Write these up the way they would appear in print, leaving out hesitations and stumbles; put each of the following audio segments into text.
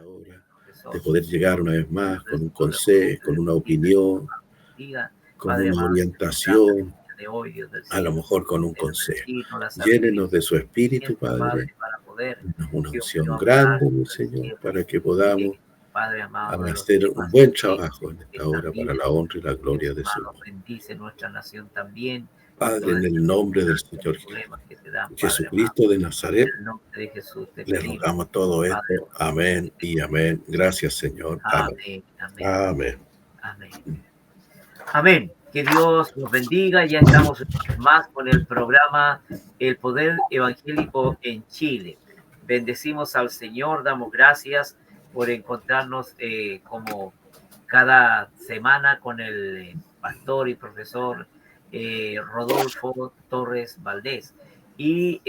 Hora de poder llegar una vez más con un consejo, con una opinión, con una orientación, a lo mejor con un consejo. Llénenos de su espíritu, Padre, una unción grande, mi Señor, para que podamos hacer un buen trabajo en esta hora para la honra y la gloria de su nombre. Bendice nuestra nación también. Padre, en el nombre del Señor Jesucristo de Nazaret, le rogamos todo esto. Amén y amén. Gracias, Señor. Amén. Amén. Amén. Amén. Que Dios nos bendiga. Ya estamos más con el programa El Poder Evangélico en Chile. Bendecimos al Señor, damos gracias por encontrarnos como cada semana con el pastor y profesor Rodolfo Torres Valdés y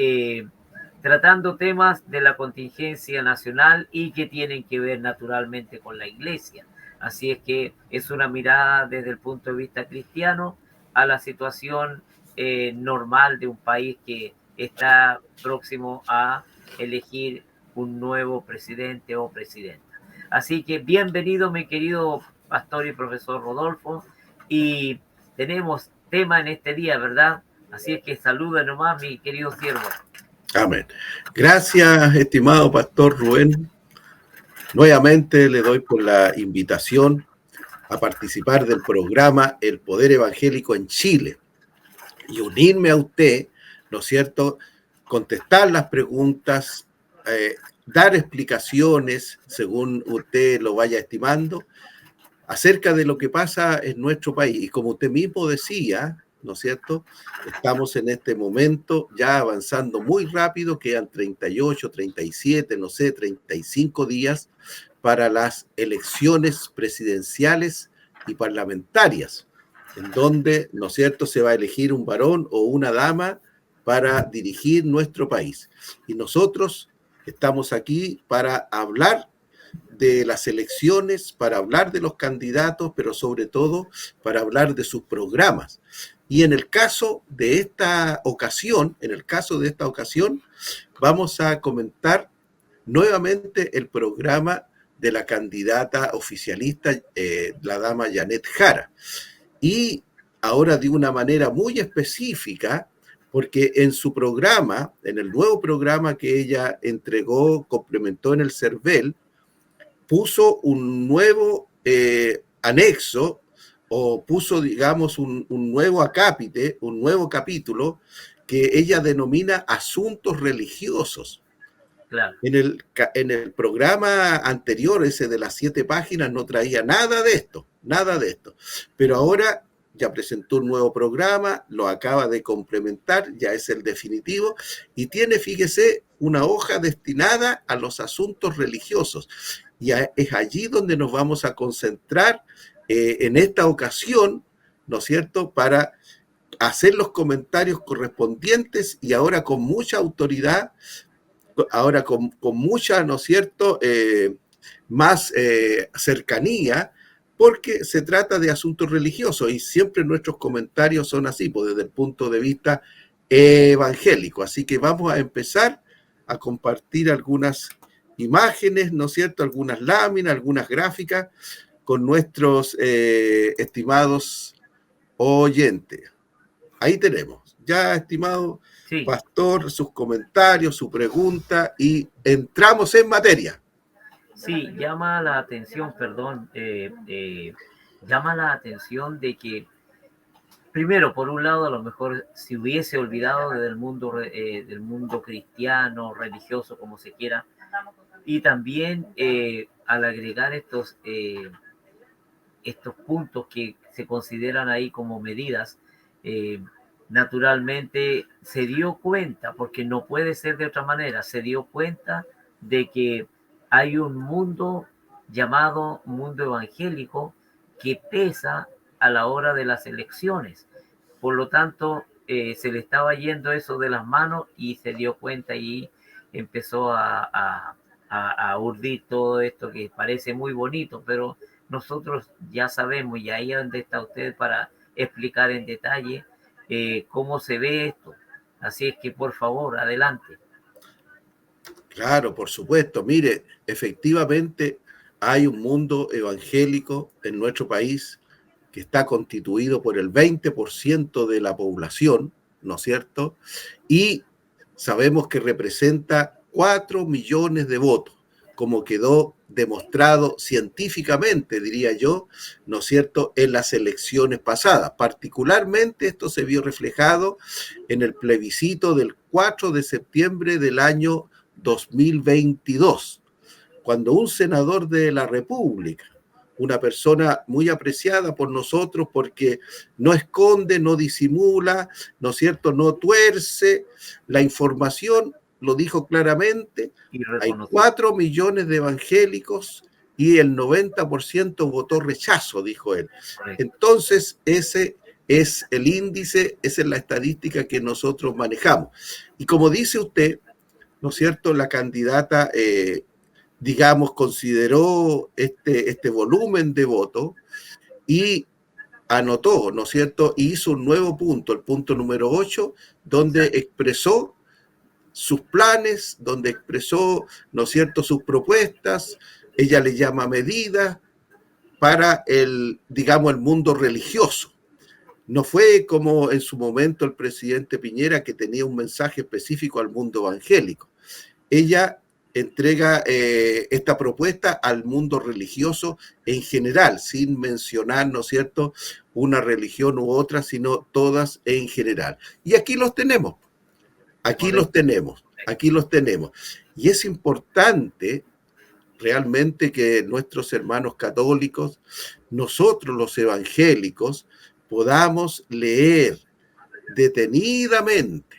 tratando temas de la contingencia nacional y que tienen que ver naturalmente con la iglesia. Así es que es una mirada desde el punto de vista cristiano a la situación normal de un país que está próximo a elegir un nuevo presidente o presidenta. Así que bienvenido, mi querido pastor y profesor Rodolfo. Y tenemos tema en este día, ¿verdad? Así es que saluda nomás, mi querido siervo. Amén. Gracias, estimado pastor Rubén. Nuevamente le doy por la invitación a participar del programa El Poder Evangélico en Chile y unirme a usted, ¿no es cierto?, contestar las preguntas, dar explicaciones, según usted lo vaya estimando, acerca de lo que pasa en nuestro país. Y como usted mismo decía, ¿no es cierto?, estamos en este momento ya avanzando muy rápido, quedan 38, 37, no sé, 35 días para las elecciones presidenciales y parlamentarias, en donde, ¿no es cierto?, se va a elegir un varón o una dama para dirigir nuestro país. Y nosotros estamos aquí para hablar de las elecciones, para hablar de los candidatos, pero sobre todo para hablar de sus programas. Y en el caso de esta ocasión, vamos a comentar nuevamente el programa de la candidata oficialista, la dama Janet Jara. Y ahora de una manera muy específica, porque en su programa, en el nuevo programa que ella entregó, complementó en el CERVEL, puso un nuevo anexo o puso, digamos, un nuevo acápite, un nuevo capítulo que ella denomina asuntos religiosos. Claro. En el programa anterior, ese de las 7 páginas, no traía nada de esto. Pero ahora ya presentó un nuevo programa, lo acaba de complementar, ya es el definitivo, y tiene, fíjese, una hoja destinada a los asuntos religiosos. Y es allí donde nos vamos a concentrar en esta ocasión, ¿no es cierto?, para hacer los comentarios correspondientes y ahora con mucha autoridad, ahora con mucha, ¿no es cierto?, más cercanía, porque se trata de asuntos religiosos y siempre nuestros comentarios son así, pues desde el punto de vista evangélico. Así que vamos a empezar a compartir algunas imágenes, ¿no es cierto?, algunas láminas, algunas gráficas con nuestros estimados oyentes. Ahí tenemos, ya estimado pastor, sus comentarios, su pregunta y entramos en materia. Sí, llama la atención, llama la atención de que, primero, por un lado, a lo mejor si hubiese olvidado del mundo cristiano, religioso, como se quiera, y también al agregar estos puntos que se consideran ahí como medidas, naturalmente se dio cuenta, porque no puede ser de otra manera, se dio cuenta de que hay un mundo llamado mundo evangélico que pesa a la hora de las elecciones. Por lo tanto, se le estaba yendo eso de las manos y se dio cuenta y empezó a urdir todo esto que parece muy bonito, pero nosotros ya sabemos, y ahí es donde está usted para explicar en detalle cómo se ve esto. Así es que, por favor, adelante. Claro, por supuesto. Mire, efectivamente hay un mundo evangélico en nuestro país que está constituido por el 20% de la población, ¿no es cierto? Y sabemos que representa 4 millones de votos, como quedó demostrado científicamente, diría yo, ¿no es cierto?, en las elecciones pasadas. Particularmente esto se vio reflejado en el plebiscito del 4 de septiembre del año 2022, cuando un senador de la República, una persona muy apreciada por nosotros porque no esconde, no disimula, ¿no es cierto?, no tuerce la información, lo dijo claramente, Y hay reconoció. 4 millones de evangélicos y el 90% votó rechazo, dijo él. Correcto. Entonces, ese es el índice, esa es la estadística que nosotros manejamos. Y como dice usted, ¿no es cierto?, la candidata, digamos, consideró este volumen de votos y anotó, ¿no es cierto?, y hizo un nuevo punto, el punto número 8, donde expresó sus planes, donde expresó, ¿no es cierto?, sus propuestas. Ella le llama medidas para el, digamos, el mundo religioso. No fue como en su momento el presidente Piñera, que tenía un mensaje específico al mundo evangélico. Ella entrega esta propuesta al mundo religioso en general, sin mencionar, ¿no es cierto?, una religión u otra, sino todas en general. Y aquí los tenemos, aquí los Correcto. tenemos, aquí los tenemos. Y es importante realmente que nuestros hermanos católicos, nosotros los evangélicos, podamos leer detenidamente,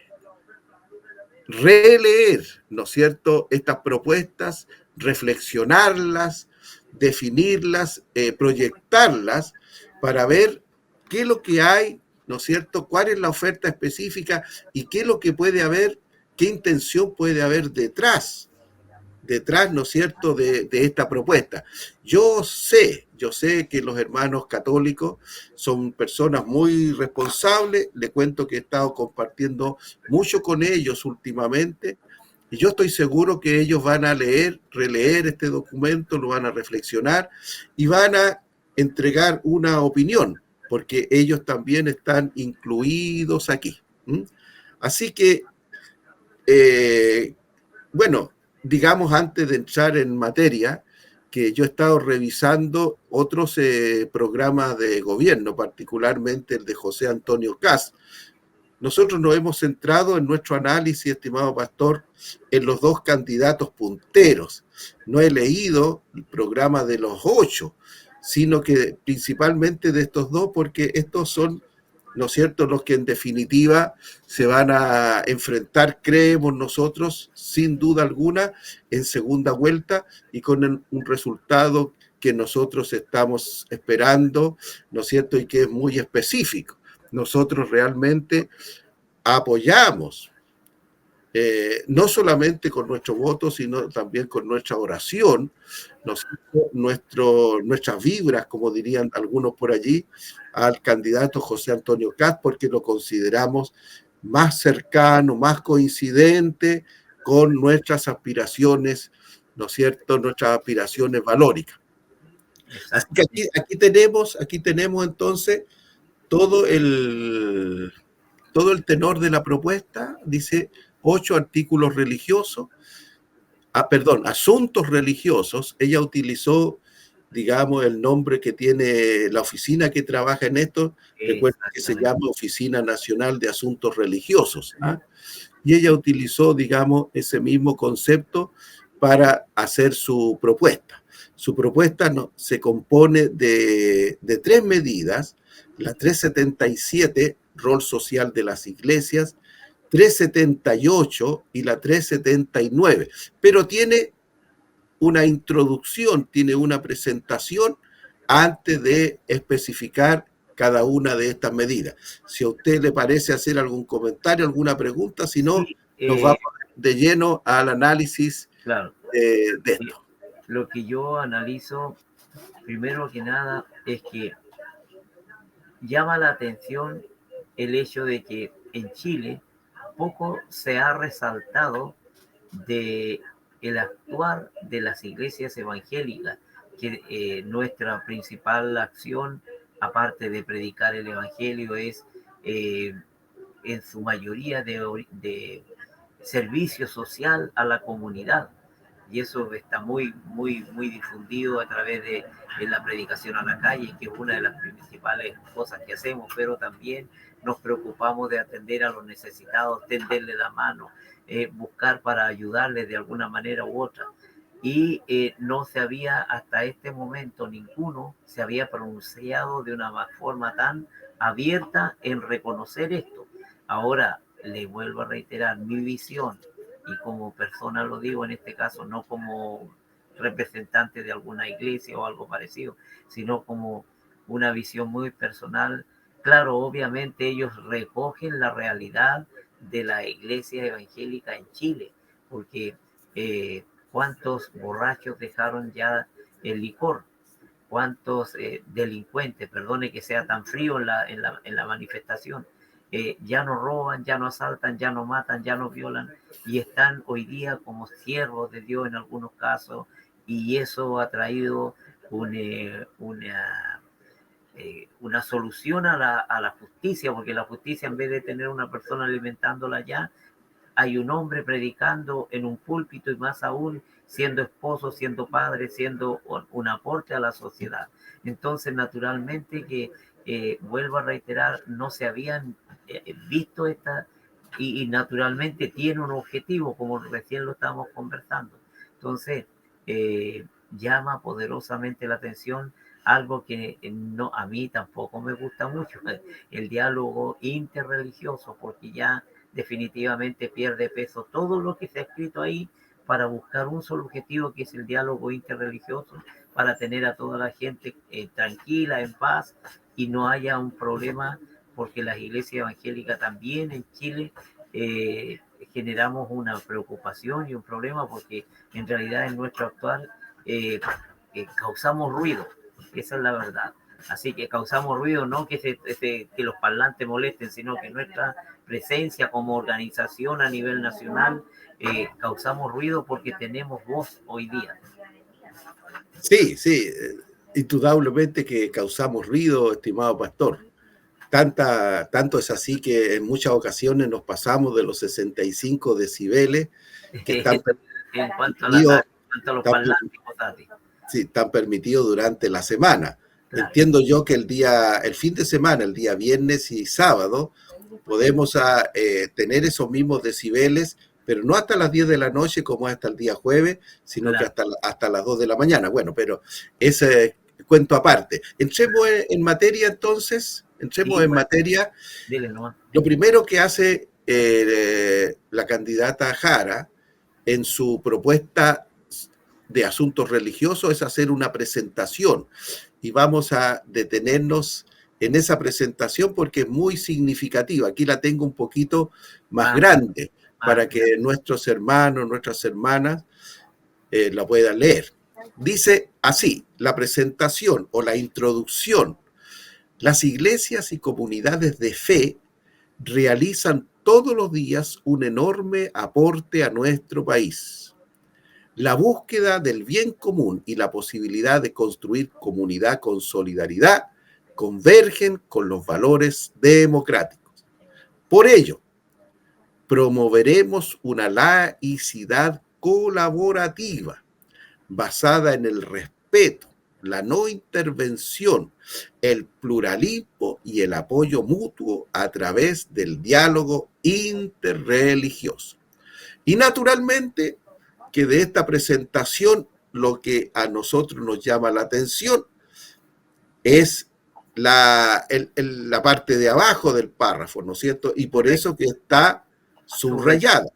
releer, ¿no es cierto?, estas propuestas, reflexionarlas, definirlas, proyectarlas para ver qué es lo que hay, ¿no es cierto?, cuál es la oferta específica y qué es lo que puede haber, qué intención puede haber detrás, ¿no es cierto?, de esta propuesta. Yo sé que los hermanos católicos son personas muy responsables, le cuento que he estado compartiendo mucho con ellos últimamente, y yo estoy seguro que ellos van a leer, releer este documento, lo van a reflexionar y van a entregar una opinión, porque ellos también están incluidos aquí. ¿Mm? Así que, eh, bueno, digamos antes de entrar en materia, que yo he estado revisando otros programas de gobierno, particularmente el de José Antonio Kast. Nosotros nos hemos centrado en nuestro análisis, estimado pastor, en los dos candidatos punteros. No he leído el programa de los 8, sino que principalmente de estos dos, porque estos son, ¿no es cierto?, los que en definitiva se van a enfrentar, creemos nosotros, sin duda alguna, en segunda vuelta y con un resultado que nosotros estamos esperando, ¿no es cierto?, y que es muy específico. Nosotros realmente apoyamos, no solamente con nuestro voto, sino también con nuestra oración, nuestras vibras, como dirían algunos por allí, al candidato José Antonio Kast, porque lo consideramos más cercano, más coincidente con nuestras aspiraciones, ¿no es cierto?, nuestras aspiraciones valóricas. Así que aquí tenemos entonces todo el, todo el tenor de la propuesta. Dice 8 artículos religiosos, perdón, asuntos religiosos. Ella utilizó, digamos, el nombre que tiene la oficina que trabaja en esto, recuerda que se llama Oficina Nacional de Asuntos Religiosos, ¿ah? Y ella utilizó, digamos, ese mismo concepto para hacer su propuesta. Su propuesta se compone de 3 medidas: la 377, rol social de las iglesias; 378 y la 379, pero tiene una introducción, tiene una presentación antes de especificar cada una de estas medidas. Si a usted le parece hacer algún comentario, alguna pregunta, si no, Sí, nos vamos de lleno al análisis claro. de esto. Lo que yo analizo, primero que nada, es que llama la atención el hecho de que en Chile poco se ha resaltado de el actuar de las iglesias evangélicas, que nuestra principal acción, aparte de predicar el evangelio, es en su mayoría de servicio social a la comunidad. Y eso está muy difundido a través de la predicación a la calle, que es una de las principales cosas que hacemos, pero también nos preocupamos de atender a los necesitados, tenderle la mano, buscar para ayudarles de alguna manera u otra. Y no se había, hasta este momento, ninguno se había pronunciado de una forma tan abierta en reconocer esto. Ahora, le vuelvo a reiterar, mi visión, y como persona lo digo en este caso, no como representante de alguna iglesia o algo parecido, sino como una visión muy personal. Claro, obviamente ellos recogen la realidad de la iglesia evangélica en Chile, porque cuántos borrachos dejaron ya el licor, cuántos delincuentes, perdone que sea tan frío en la manifestación, ya no roban, ya no asaltan, ya no matan, ya no violan, y están hoy día como siervos de Dios en algunos casos, y eso ha traído una solución a la justicia, porque la justicia, en vez de tener una persona alimentándola ya, hay un hombre predicando en un púlpito, y más aún siendo esposo, siendo padre, siendo un aporte a la sociedad. Entonces, naturalmente que, vuelvo a reiterar, no se habían visto esta, y naturalmente tiene un objetivo, como recién lo estábamos conversando. Entonces, llama poderosamente la atención algo que no, a mí tampoco me gusta mucho, el diálogo interreligioso, porque ya definitivamente pierde peso todo lo que se ha escrito ahí para buscar un solo objetivo, que es el diálogo interreligioso, para tener a toda la gente tranquila, en paz, y no haya un problema, porque las iglesias evangélicas también en Chile generamos una preocupación y un problema, porque en realidad en nuestro actual causamos ruido, esa es la verdad. Así que causamos ruido, no que los parlantes molesten, sino que nuestra presencia como organización a nivel nacional causamos ruido porque tenemos voz hoy día. Sí, sí, indudablemente que causamos ruido, estimado pastor. Tanto es así que en muchas ocasiones nos pasamos de los 65 decibeles que están en cuanto permitidos, a los parlantes, sí, están permitidos durante la semana. claro. Entiendo yo que el fin de semana, el día viernes y sábado, podemos tener esos mismos decibeles, pero no hasta las 10 de la noche como hasta el día jueves, sino Claro. que hasta las 2 de la mañana. Bueno, pero ese cuento aparte. Entremos en materia entonces, materia. Dile nomás. Lo primero que hace la candidata Jara en su propuesta de asuntos religiosos es hacer una presentación, y vamos a detenernos en esa presentación porque es muy significativa. Aquí la tengo un poquito más grande para que nuestros hermanos, nuestras hermanas la puedan leer. Dice así: la presentación o la introducción. Las iglesias y comunidades de fe realizan todos los días un enorme aporte a nuestro país. La búsqueda del bien común y la posibilidad de construir comunidad con solidaridad convergen con los valores democráticos. Por ello, promoveremos una laicidad colaborativa basada en el respeto, la no intervención, el pluralismo y el apoyo mutuo a través del diálogo interreligioso. Y naturalmente que de esta presentación lo que a nosotros nos llama la atención es la parte de abajo del párrafo, ¿no es cierto? Y por eso que está subrayada,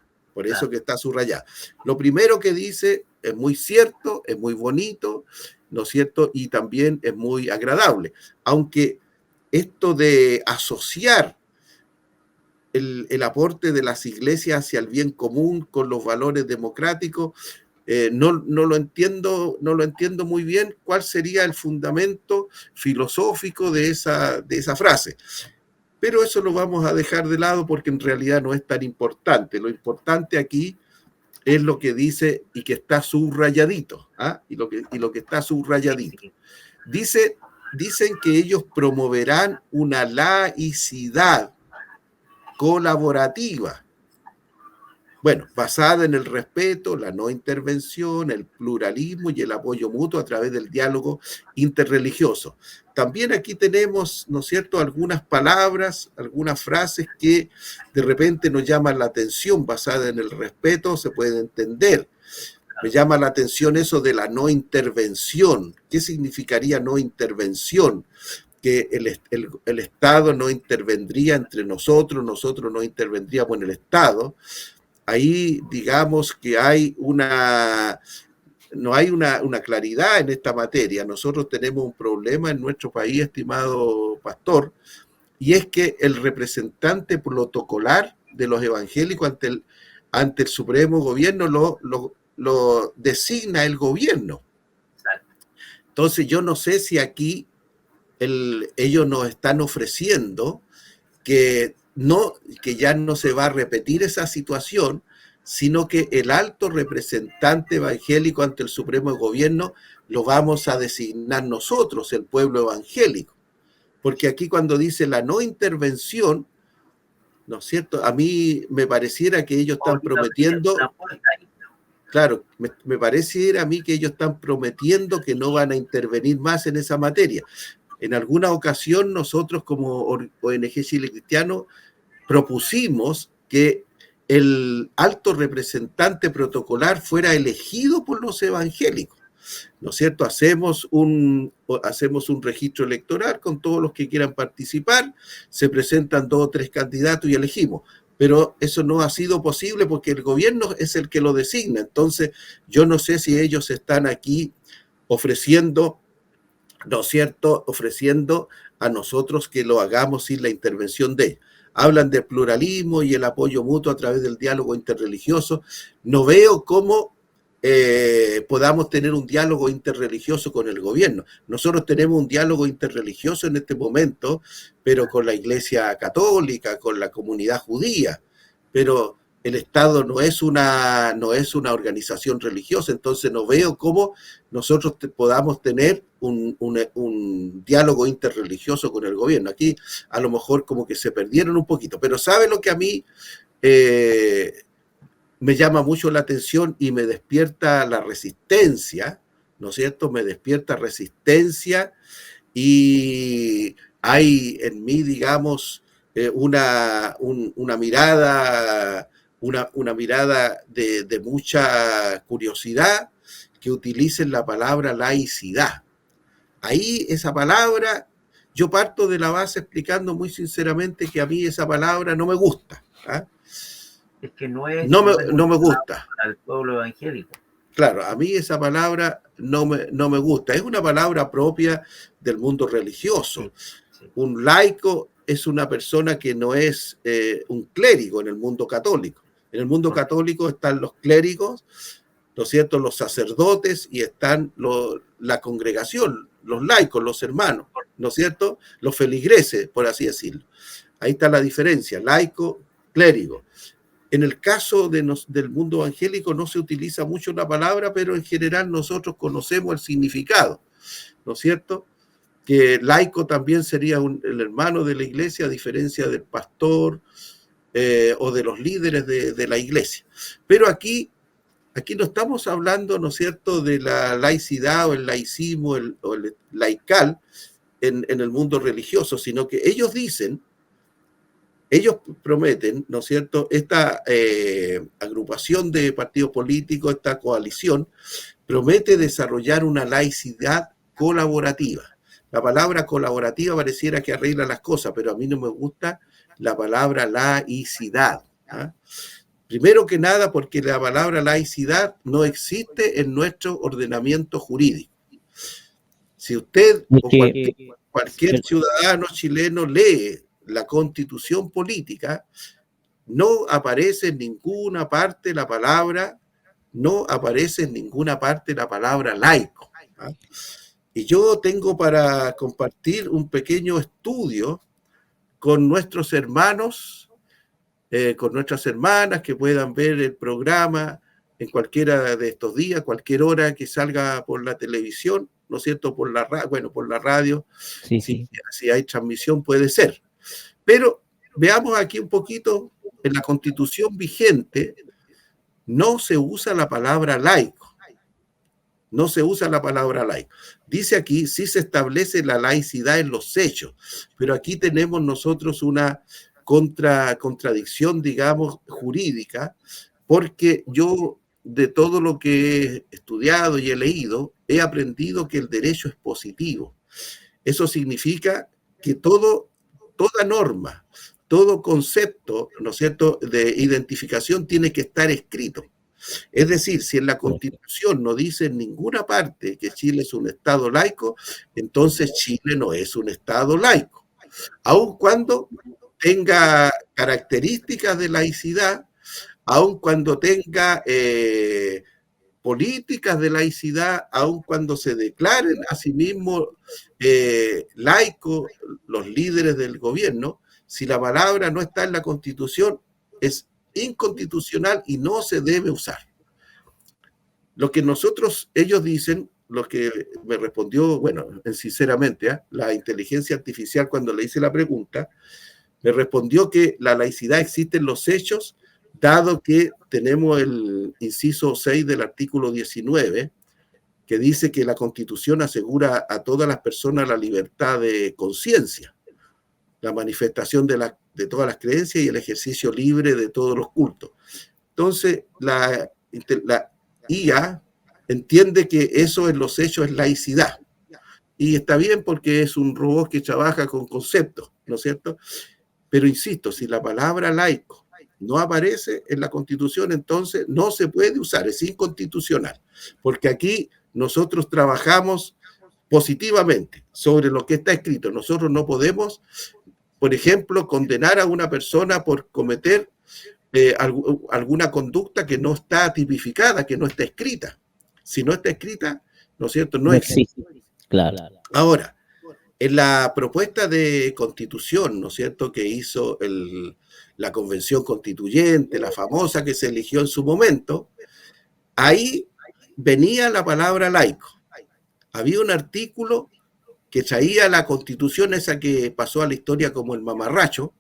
Lo primero que dice es muy cierto, es muy bonito, ¿no es cierto? Y también es muy agradable, aunque esto de asociar el aporte de las iglesias hacia el bien común con los valores democráticos, no lo entiendo muy bien cuál sería el fundamento filosófico de esa frase. Pero eso lo vamos a dejar de lado porque en realidad no es tan importante. Lo importante aquí es lo que dice y que está subrayadito, ¿ah? y lo que está subrayadito. Dicen que ellos promoverán una laicidad colaborativa, bueno, basada en el respeto, la no intervención, el pluralismo y el apoyo mutuo a través del diálogo interreligioso. También aquí tenemos, ¿no es cierto?, algunas palabras, algunas frases que de repente nos llaman la atención, basada en el respeto, se pueden entender. Me llama la atención eso de la no intervención. ¿Qué significaría no intervención? Que el Estado no intervendría entre nosotros no intervendríamos en el Estado. Ahí digamos que no hay una claridad en esta materia. Nosotros tenemos un problema en nuestro país, estimado pastor, y es que el representante protocolar de los evangélicos ante el Supremo Gobierno lo designa el gobierno. Entonces yo no sé si aquí ellos nos están ofreciendo que ya no se va a repetir esa situación, sino que el alto representante evangélico ante el Supremo Gobierno lo vamos a designar nosotros, el pueblo evangélico. Porque aquí cuando dice la no intervención, ¿no es cierto? A mí me pareciera que ellos están prometiendo, claro, me pareciera a mí que ellos están prometiendo que no van a intervenir más en esa materia. En alguna ocasión nosotros como ONG Chile Cristiano propusimos que el alto representante protocolar fuera elegido por los evangélicos, ¿no es cierto? Hacemos un registro electoral con todos los que quieran participar, se presentan 2 o 3 candidatos y elegimos, pero eso no ha sido posible porque el gobierno es el que lo designa. Entonces yo no sé si ellos están aquí ofreciendo, ¿no es cierto?, ofreciendo a nosotros que lo hagamos sin la intervención de. Hablan del pluralismo y el apoyo mutuo a través del diálogo interreligioso. No veo cómo podamos tener un diálogo interreligioso con el gobierno. Nosotros tenemos un diálogo interreligioso en este momento, pero con la Iglesia Católica, con la comunidad judía, pero el Estado no es una organización religiosa, entonces no veo cómo nosotros podamos tener un diálogo interreligioso con el gobierno. Aquí a lo mejor como que se perdieron un poquito, pero ¿sabe lo que a mí me llama mucho la atención y me despierta la resistencia, ¿no es cierto? Me despierta resistencia y hay en mí, digamos, una mirada de mucha curiosidad, que utilicen la palabra laicidad. Ahí esa palabra, yo parto de la base explicando muy sinceramente que a mí esa palabra no me gusta. ¿Ah? Es que no me gusta. Para el pueblo evangélico. Claro, a mí esa palabra no me gusta. Es una palabra propia del mundo religioso. Sí. Un laico es una persona que no es un clérigo en el mundo católico. En el mundo católico están los clérigos, ¿no es cierto?, los sacerdotes, y están la congregación, los laicos, los hermanos, ¿no es cierto?, los feligreses, por así decirlo. Ahí está la diferencia, laico, clérigo. En el caso del mundo evangélico no se utiliza mucho la palabra, pero en general nosotros conocemos el significado, ¿no es cierto?, que laico también sería el hermano de la iglesia, a diferencia del pastor o de los líderes de la iglesia. Pero aquí no estamos hablando, ¿no es cierto?, de la laicidad o el laicismo o el laical en el mundo religioso, sino que ellos prometen, ¿no es cierto?, esta agrupación de partidos políticos, esta coalición, promete desarrollar una laicidad colaborativa. La palabra colaborativa pareciera que arregla las cosas, pero a mí no me gusta la palabra laicidad. ¿Ah? Primero que nada, porque la palabra laicidad no existe en nuestro ordenamiento jurídico. Si usted o cualquier ciudadano chileno lee la Constitución política, no aparece en ninguna parte la palabra laico. ¿Ah? Y yo tengo para compartir un pequeño estudio con nuestros hermanos, con nuestras hermanas que puedan ver el programa en cualquiera de estos días, cualquier hora que salga por la televisión, ¿no es cierto? Por la radio, Sí, sí. si hay transmisión puede ser. Pero veamos aquí un poquito, en la Constitución vigente no se usa la palabra laico. No se usa la palabra laico. Dice aquí, sí se establece la laicidad en los hechos, pero aquí tenemos nosotros una contradicción, digamos, jurídica, porque yo, de todo lo que he estudiado y he leído, he aprendido que el derecho es positivo. Eso significa que toda norma, todo concepto, ¿no es cierto?, de identificación tiene que estar escrito. Es decir, si en la Constitución no dice en ninguna parte que Chile es un Estado laico, entonces Chile no es un Estado laico. Aun cuando tenga características de laicidad, aun cuando tenga políticas de laicidad, aun cuando se declaren a sí mismos laicos los líderes del gobierno, si la palabra no está en la Constitución, es inconstitucional y no se debe usar. Lo que ellos dicen, lo que me respondió, bueno, sinceramente, la inteligencia artificial cuando le hice la pregunta, me respondió que la laicidad existe en los hechos, dado que tenemos el inciso 6 del artículo 19, que dice que la Constitución asegura a todas las personas la libertad de conciencia, la manifestación de todas las creencias y el ejercicio libre de todos los cultos. Entonces, la IA entiende que eso en los hechos es laicidad. Y está bien porque es un robot que trabaja con conceptos, ¿no es cierto? Pero insisto, si la palabra laico no aparece en la Constitución, entonces no se puede usar, es inconstitucional. Porque aquí nosotros trabajamos positivamente sobre lo que está escrito. Nosotros no podemos, por ejemplo, condenar a una persona por cometer alguna conducta que no está tipificada, que no está escrita. Si no está escrita, ¿no es cierto? No existe. Claro. Ahora, en la propuesta de constitución, ¿no es cierto?, que hizo la convención constituyente, la famosa que se eligió en su momento, ahí venía la palabra laico. Había un artículo que traía la constitución esa que pasó a la historia como el mamarracho.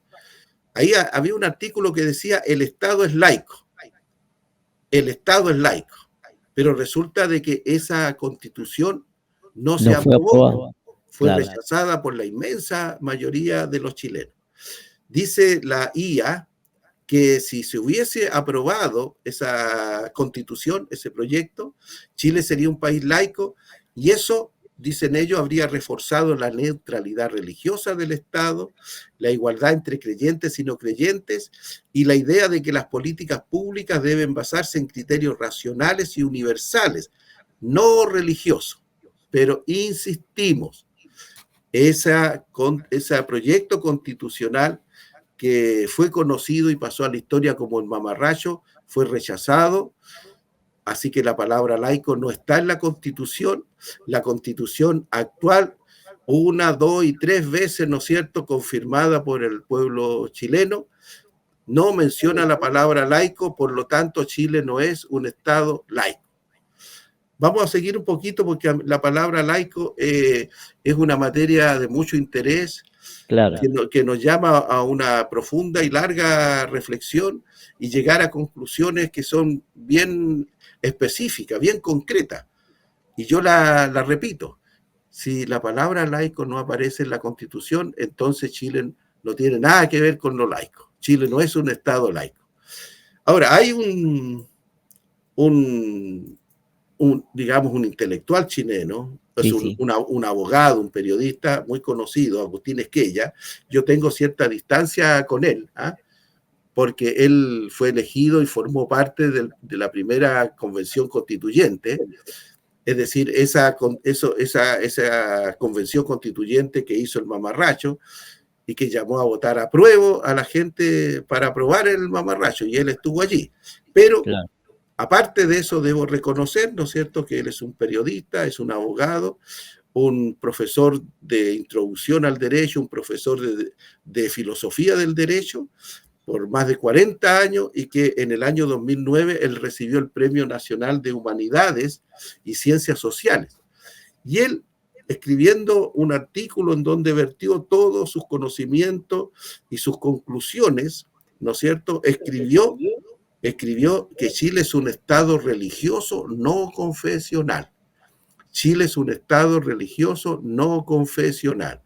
Ahí había un artículo que decía el Estado es laico. El Estado es laico. Pero resulta de que esa constitución no se aprobó. Fue rechazada por la inmensa mayoría de los chilenos. Dice la IA que si se hubiese aprobado esa constitución, ese proyecto, Chile sería un país laico y eso, dicen ellos, habría reforzado la neutralidad religiosa del Estado, la igualdad entre creyentes y no creyentes y la idea de que las políticas públicas deben basarse en criterios racionales y universales, no religiosos. Pero insistimos, ese proyecto constitucional que fue conocido y pasó a la historia como el mamarracho fue rechazado. Así que la palabra laico no está en la Constitución. La Constitución actual, 1, 2 y 3 veces, ¿no es cierto?, confirmada por el pueblo chileno, no menciona la palabra laico, por lo tanto Chile no es un Estado laico. Vamos a seguir un poquito porque la palabra laico es una materia de mucho interés, claro, que nos llama a una profunda y larga reflexión y llegar a conclusiones que son bien específicas, bien concretas. Y yo la repito, si la palabra laico no aparece en la Constitución, entonces Chile no tiene nada que ver con lo laico. Chile no es un Estado laico. Ahora, hay digamos, un intelectual chileno, sí, un abogado, un periodista muy conocido, Agustín Esquella. Yo tengo cierta distancia con él, porque él fue elegido y formó parte de la primera convención constituyente, es decir, esa convención constituyente que hizo el mamarracho y que llamó a votar a prueba a la gente para aprobar el mamarracho, y él estuvo allí. Pero claro, aparte de eso, debo reconocer, ¿no es cierto?, que él es un periodista, es un abogado, un profesor de introducción al derecho, un profesor de filosofía del derecho, por más de 40 años y que en el año 2009 él recibió el Premio Nacional de Humanidades y Ciencias Sociales. Y él, escribiendo un artículo en donde vertió todos sus conocimientos y sus conclusiones, ¿no es cierto?, escribió que Chile es un Estado religioso no confesional. Chile es un Estado religioso no confesional.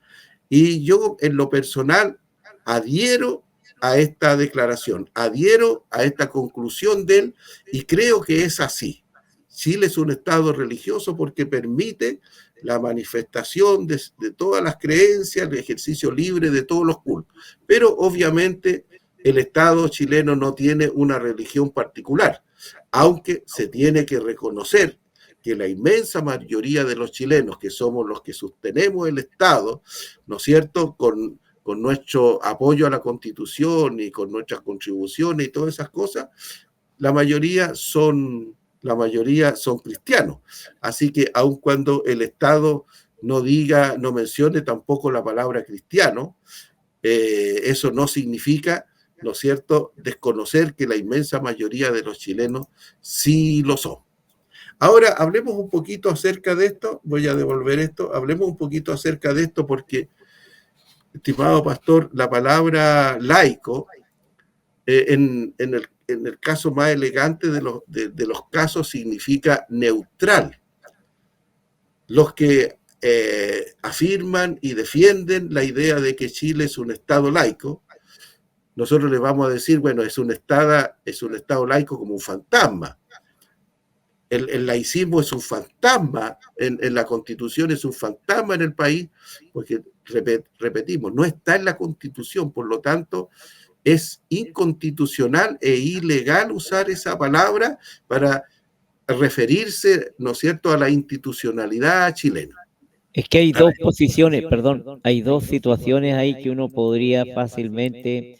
Y yo, en lo personal, adhiero a esta declaración, adhiero a esta conclusión de él y creo que es así. Chile es un Estado religioso porque permite la manifestación de todas las creencias, el ejercicio libre de todos los cultos. Pero obviamente el Estado chileno no tiene una religión particular, aunque se tiene que reconocer que la inmensa mayoría de los chilenos, que somos los que sostenemos el Estado, ¿no es cierto?, con nuestro apoyo a la Constitución y con nuestras contribuciones y todas esas cosas, la mayoría son cristianos. Así que aun cuando el Estado no mencione tampoco la palabra cristiano, eso no significa, ¿no es cierto?, desconocer que la inmensa mayoría de los chilenos sí lo son. Ahora, hablemos un poquito acerca de esto, voy a devolver esto, hablemos un poquito acerca de esto porque, estimado pastor, la palabra laico, en el caso más elegante de los casos, significa neutral. Los que afirman y defienden la idea de que Chile es un Estado laico, nosotros les vamos a decir, bueno, es un Estado laico como un fantasma. El laicismo es un fantasma en la Constitución, es un fantasma en el país, porque, repetimos, no está en la Constitución, por lo tanto, es inconstitucional e ilegal usar esa palabra para referirse, ¿no es cierto?, a la institucionalidad chilena. Es que hay dos posiciones, perdón, hay dos situaciones ahí que uno podría fácilmente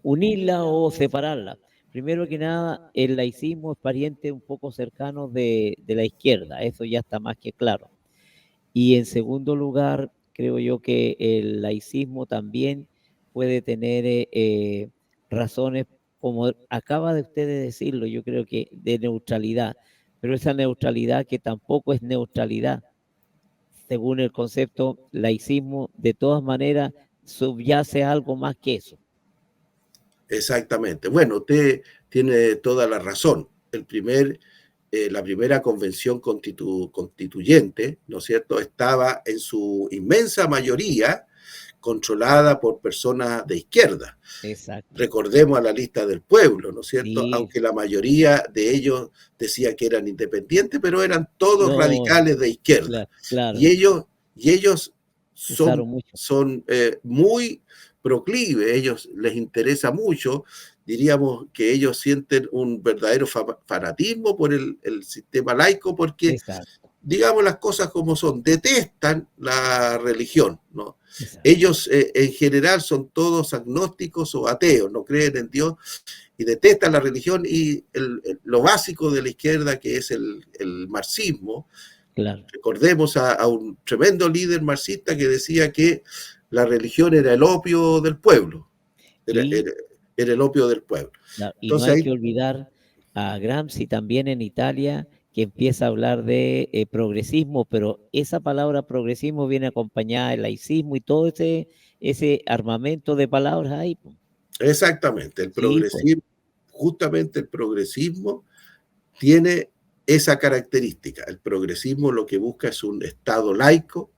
unirla o separarla. Primero que nada, el laicismo es pariente un poco cercano de la izquierda, eso ya está más que claro. Y en segundo lugar, creo yo que el laicismo también puede tener razones, como acaba de usted de decirlo, yo creo que de neutralidad, pero esa neutralidad que tampoco es neutralidad, según el concepto laicismo, de todas maneras subyace algo más que eso. Exactamente. Bueno, usted tiene toda la razón. La primera convención constituyente, ¿no es cierto?, estaba en su inmensa mayoría controlada por personas de izquierda. Exacto. Recordemos a la lista del pueblo, ¿no es cierto? Sí. Aunque la mayoría de ellos decía que eran independientes, pero eran todos radicales de izquierda. Claro. Y ellos son muy proclives, ellos les interesa mucho, diríamos que ellos sienten un verdadero fanatismo por el sistema laico, porque, exacto, digamos las cosas como son, detestan la religión, ¿no? exacto. Ellos en general son todos agnósticos o ateos, no creen en Dios y detestan la religión y lo básico de la izquierda, que es el marxismo. Claro. Recordemos a un tremendo líder marxista que decía que la religión era el opio del pueblo. Era el opio del pueblo. Claro, y entonces, no hay que olvidar a Gramsci también en Italia, que empieza a hablar de progresismo, pero esa palabra progresismo viene acompañada de laicismo y todo ese armamento de palabras ahí. Exactamente, el progresismo, justamente el progresismo tiene esa característica. El progresismo lo que busca es un Estado laico,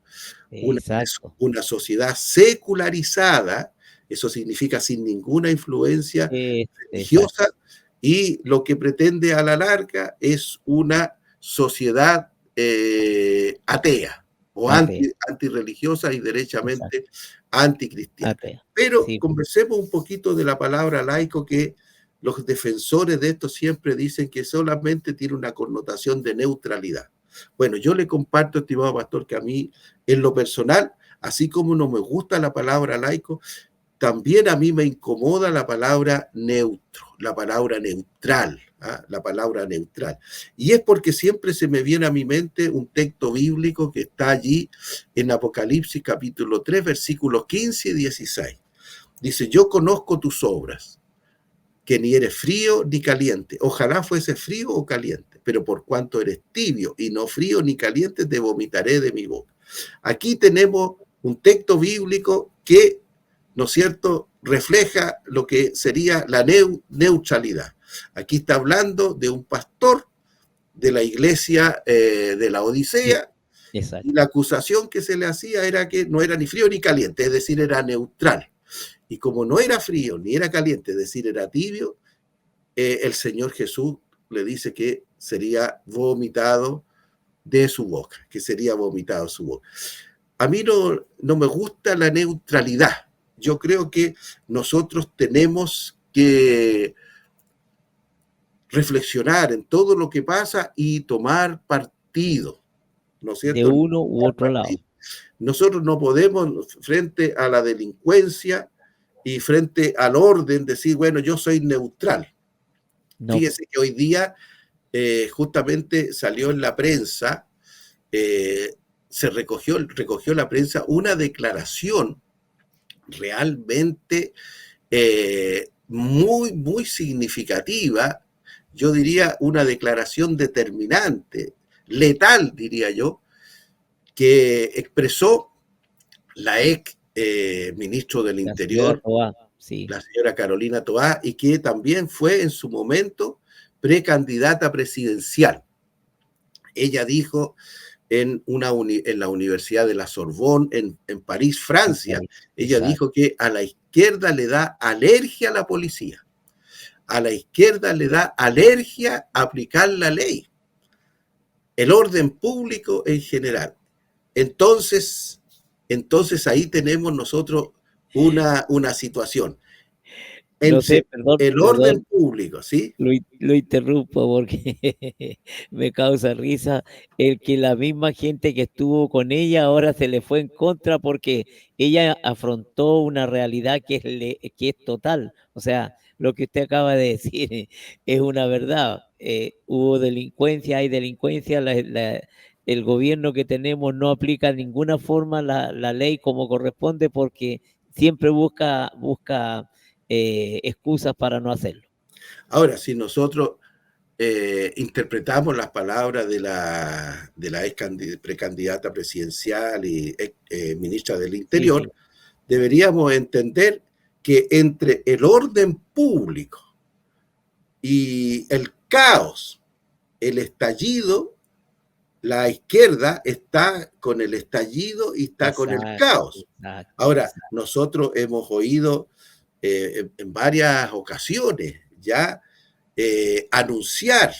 una sociedad secularizada, eso significa sin ninguna influencia religiosa, y lo que pretende a la larga es una sociedad atea o antirreligiosa y derechamente anticristiana. Pero conversemos un poquito de la palabra laico, que los defensores de esto siempre dicen que solamente tiene una connotación de neutralidad. Bueno, yo le comparto, estimado pastor, que a mí, en lo personal, así como no me gusta la palabra laico, también a mí me incomoda la palabra neutro, la palabra neutral. la palabra neutral. Y es porque siempre se me viene a mi mente un texto bíblico que está allí en Apocalipsis capítulo 3, versículos 15 y 16. Dice, yo conozco tus obras, que ni eres frío ni caliente. Ojalá fuese frío o caliente, pero por cuanto eres tibio y no frío ni caliente, te vomitaré de mi boca. Aquí tenemos un texto bíblico que, ¿no es cierto?, refleja lo que sería la neutralidad. Aquí está hablando de un pastor de la iglesia de la Odisea, Exacto. y la acusación que se le hacía era que no era ni frío ni caliente, es decir, era neutral. Y como no era frío ni era caliente, es decir, era tibio, el Señor Jesús le dice que sería vomitado de su boca, que sería vomitado de su boca. A mí no me gusta la neutralidad. Yo creo que nosotros tenemos que reflexionar en todo lo que pasa y tomar partido, ¿no es cierto? De uno u otro lado. Nosotros no podemos, frente a la delincuencia y frente al orden, decir, bueno, yo soy neutral. No. Fíjese que hoy día justamente salió en la prensa, se recogió la prensa una declaración realmente muy, muy significativa, yo diría una declaración determinante, letal, diría yo, que expresó la ex ministro del Interior, la señora Carolina Toá, y que también fue en su momento precandidata presidencial. Ella dijo en la Universidad de la Sorbonne, en París, Francia, ella dijo que a la izquierda le da alergia a la policía, a la izquierda le da alergia a aplicar la ley, el orden público en general. Entonces ahí tenemos nosotros una situación. No sé, perdón, el orden público, ¿sí? Lo interrumpo porque me causa risa el que la misma gente que estuvo con ella ahora se le fue en contra porque ella afrontó una realidad que es total. O sea, lo que usted acaba de decir es una verdad. Hubo delincuencia, hay delincuencia, el gobierno que tenemos no aplica de ninguna forma la ley como corresponde porque siempre busca excusas para no hacerlo. Ahora, si nosotros interpretamos las palabras de la ex precandidata presidencial y ministra del Interior, sí, deberíamos entender que entre el orden público y el caos, el estallido, la izquierda está con el estallido y está con el caos. Ahora, nosotros hemos oído en varias ocasiones ya anunciar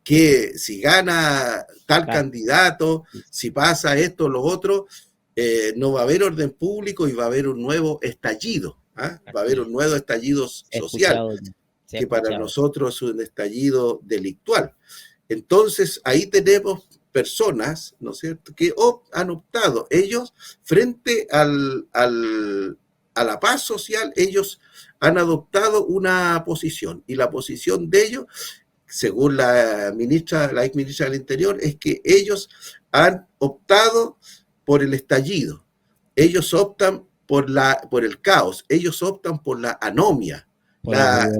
que si gana tal candidato, si pasa esto o lo otro, no va a haber orden público y va a haber un nuevo estallido, va a haber un nuevo estallido social, que para nosotros es un estallido delictual. Entonces, ahí tenemos personas, ¿no es cierto?, que han optado, ellos, frente a la paz social, ellos han adoptado una posición, y la posición de ellos, según la ex ministra del Interior, es que ellos han optado por el estallido, ellos optan por el caos, ellos optan por la anomia, la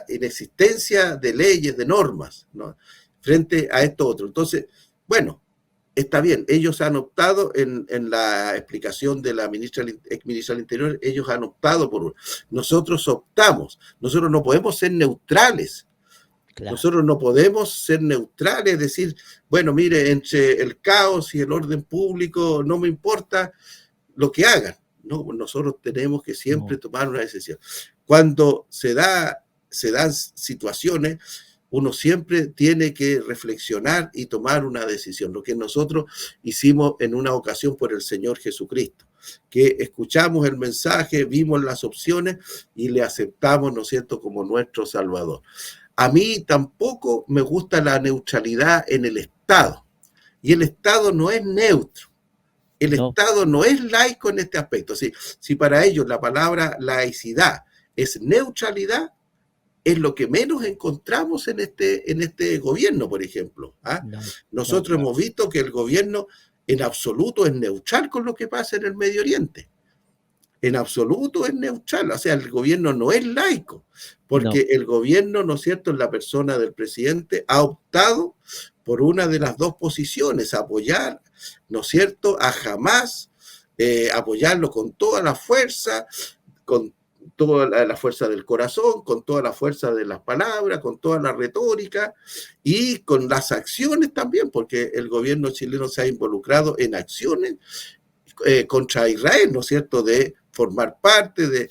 inexistencia de leyes, de normas, ¿no?, frente a esto otro. Entonces, bueno, está bien, ellos han optado en la explicación de la ex ministra del Interior, ellos han optado por nosotros optamos, nosotros no podemos ser neutrales. Claro. Nosotros no podemos ser neutrales, decir, bueno, mire, entre el caos y el orden público no me importa lo que hagan. No, nosotros tenemos que siempre tomar una decisión. Cuando se dan situaciones, uno siempre tiene que reflexionar y tomar una decisión. Lo que nosotros hicimos en una ocasión por el Señor Jesucristo, que escuchamos el mensaje, vimos las opciones y le aceptamos, ¿no es cierto?, como nuestro Salvador. A mí tampoco me gusta la neutralidad en el Estado. Y el Estado no es neutro. El Estado no es laico en este aspecto. Si para ellos la palabra laicidad es neutralidad, es lo que menos encontramos en este gobierno, por ejemplo. No, Nosotros no, hemos visto que el gobierno en absoluto es neutral con lo que pasa en el Medio Oriente. En absoluto es neutral, o sea, el gobierno no es laico, porque el gobierno, ¿no es cierto?, en la persona del presidente, ha optado por una de las dos posiciones, apoyar, ¿no es cierto?, a Hamás, apoyarlo con toda la fuerza, con toda la fuerza del corazón, con toda la fuerza de las palabras, con toda la retórica y con las acciones también, porque el gobierno chileno se ha involucrado en acciones contra Israel, ¿no es cierto?, de formar parte de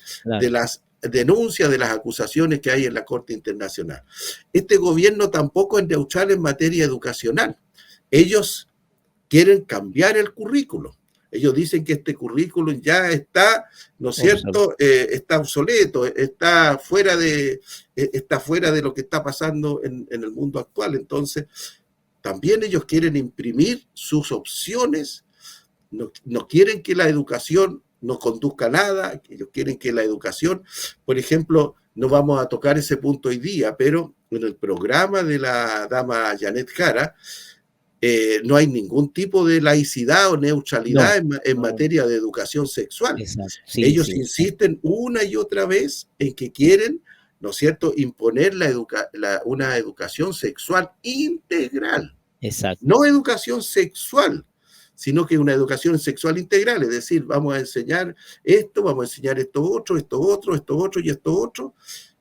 las denuncias, de las acusaciones que hay en la Corte Internacional. Este gobierno tampoco es neutral en materia educacional. Ellos quieren cambiar el currículo. Ellos dicen que este currículum ya está, ¿no es cierto?, está obsoleto, está fuera de lo que está pasando en el mundo actual. Entonces, también ellos quieren imprimir sus opciones. No quieren que la educación no conduzca a nada, ellos quieren que la educación, por ejemplo, no vamos a tocar ese punto hoy día, pero en el programa de la dama Janet Jara, no hay ningún tipo de laicidad o neutralidad en materia de educación sexual. Sí, ellos insisten una y otra vez en que quieren, ¿no es cierto?, imponer una educación sexual integral. Exacto. No educación sexual, sino que una educación sexual integral, es decir, vamos a enseñar esto, vamos a enseñar esto otro y esto otro,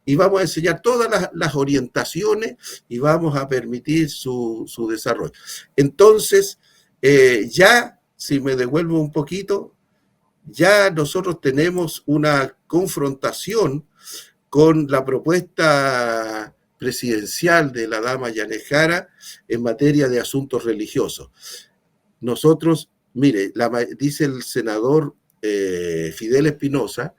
y vamos a enseñar todas las orientaciones y vamos a permitir su desarrollo. Entonces, ya, si me devuelvo un poquito, ya nosotros tenemos una confrontación con la propuesta presidencial de la dama Janet Jara en materia de asuntos religiosos. Nosotros, mire, dice el senador Fidel Espinosa